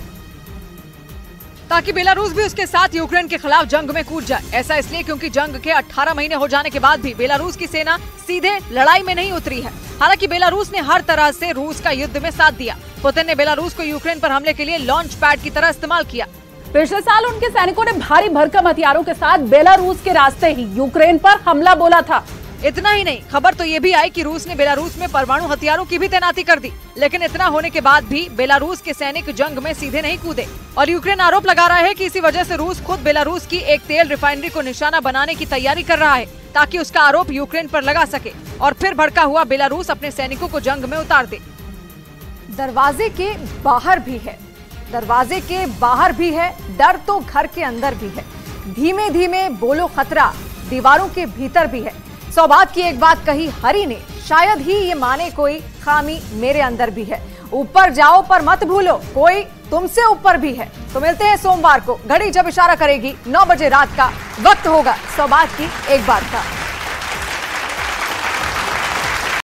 ताकि बेलारूस भी उसके साथ यूक्रेन के खिलाफ जंग में कूद जाए। ऐसा इसलिए क्योंकि जंग के 18 महीने हो जाने के बाद भी बेलारूस की सेना सीधे लड़ाई में नहीं उतरी है। हालांकि बेलारूस ने हर तरह से रूस का युद्ध में साथ दिया। पुतिन ने बेलारूस को यूक्रेन पर हमले के लिए लॉन्च पैड की तरह इस्तेमाल किया। पिछले साल उनके सैनिकों ने भारी भरकम हथियारों के साथ बेलारूस के रास्ते ही यूक्रेन पर हमला बोला था। इतना ही नहीं, खबर तो ये भी आई कि रूस ने बेलारूस में परमाणु हथियारों की भी तैनाती कर दी। लेकिन इतना होने के बाद भी बेलारूस के सैनिक जंग में सीधे नहीं कूदे और यूक्रेन आरोप लगा रहा है कि इसी वजह से रूस खुद बेलारूस की एक तेल रिफाइनरी को निशाना बनाने की तैयारी कर रहा है, ताकि उसका आरोप यूक्रेन पर लगा सके और फिर भड़का हुआ बेलारूस अपने सैनिकों को जंग में उतार दे। दरवाजे के बाहर भी है, दरवाजे के बाहर भी है, डर तो घर के अंदर भी है। धीमे धीमे बोलो खतरा दीवारों के भीतर भी है। सौभाग्य की एक बात कही हरि ने, शायद ही ये माने कोई खामी मेरे अंदर भी है। ऊपर जाओ पर मत भूलो कोई तुमसे ऊपर भी है। तो मिलते हैं सोमवार को, घड़ी जब इशारा करेगी 9 बजे रात का। वक्त होगा सौभाग्य की एक बात का।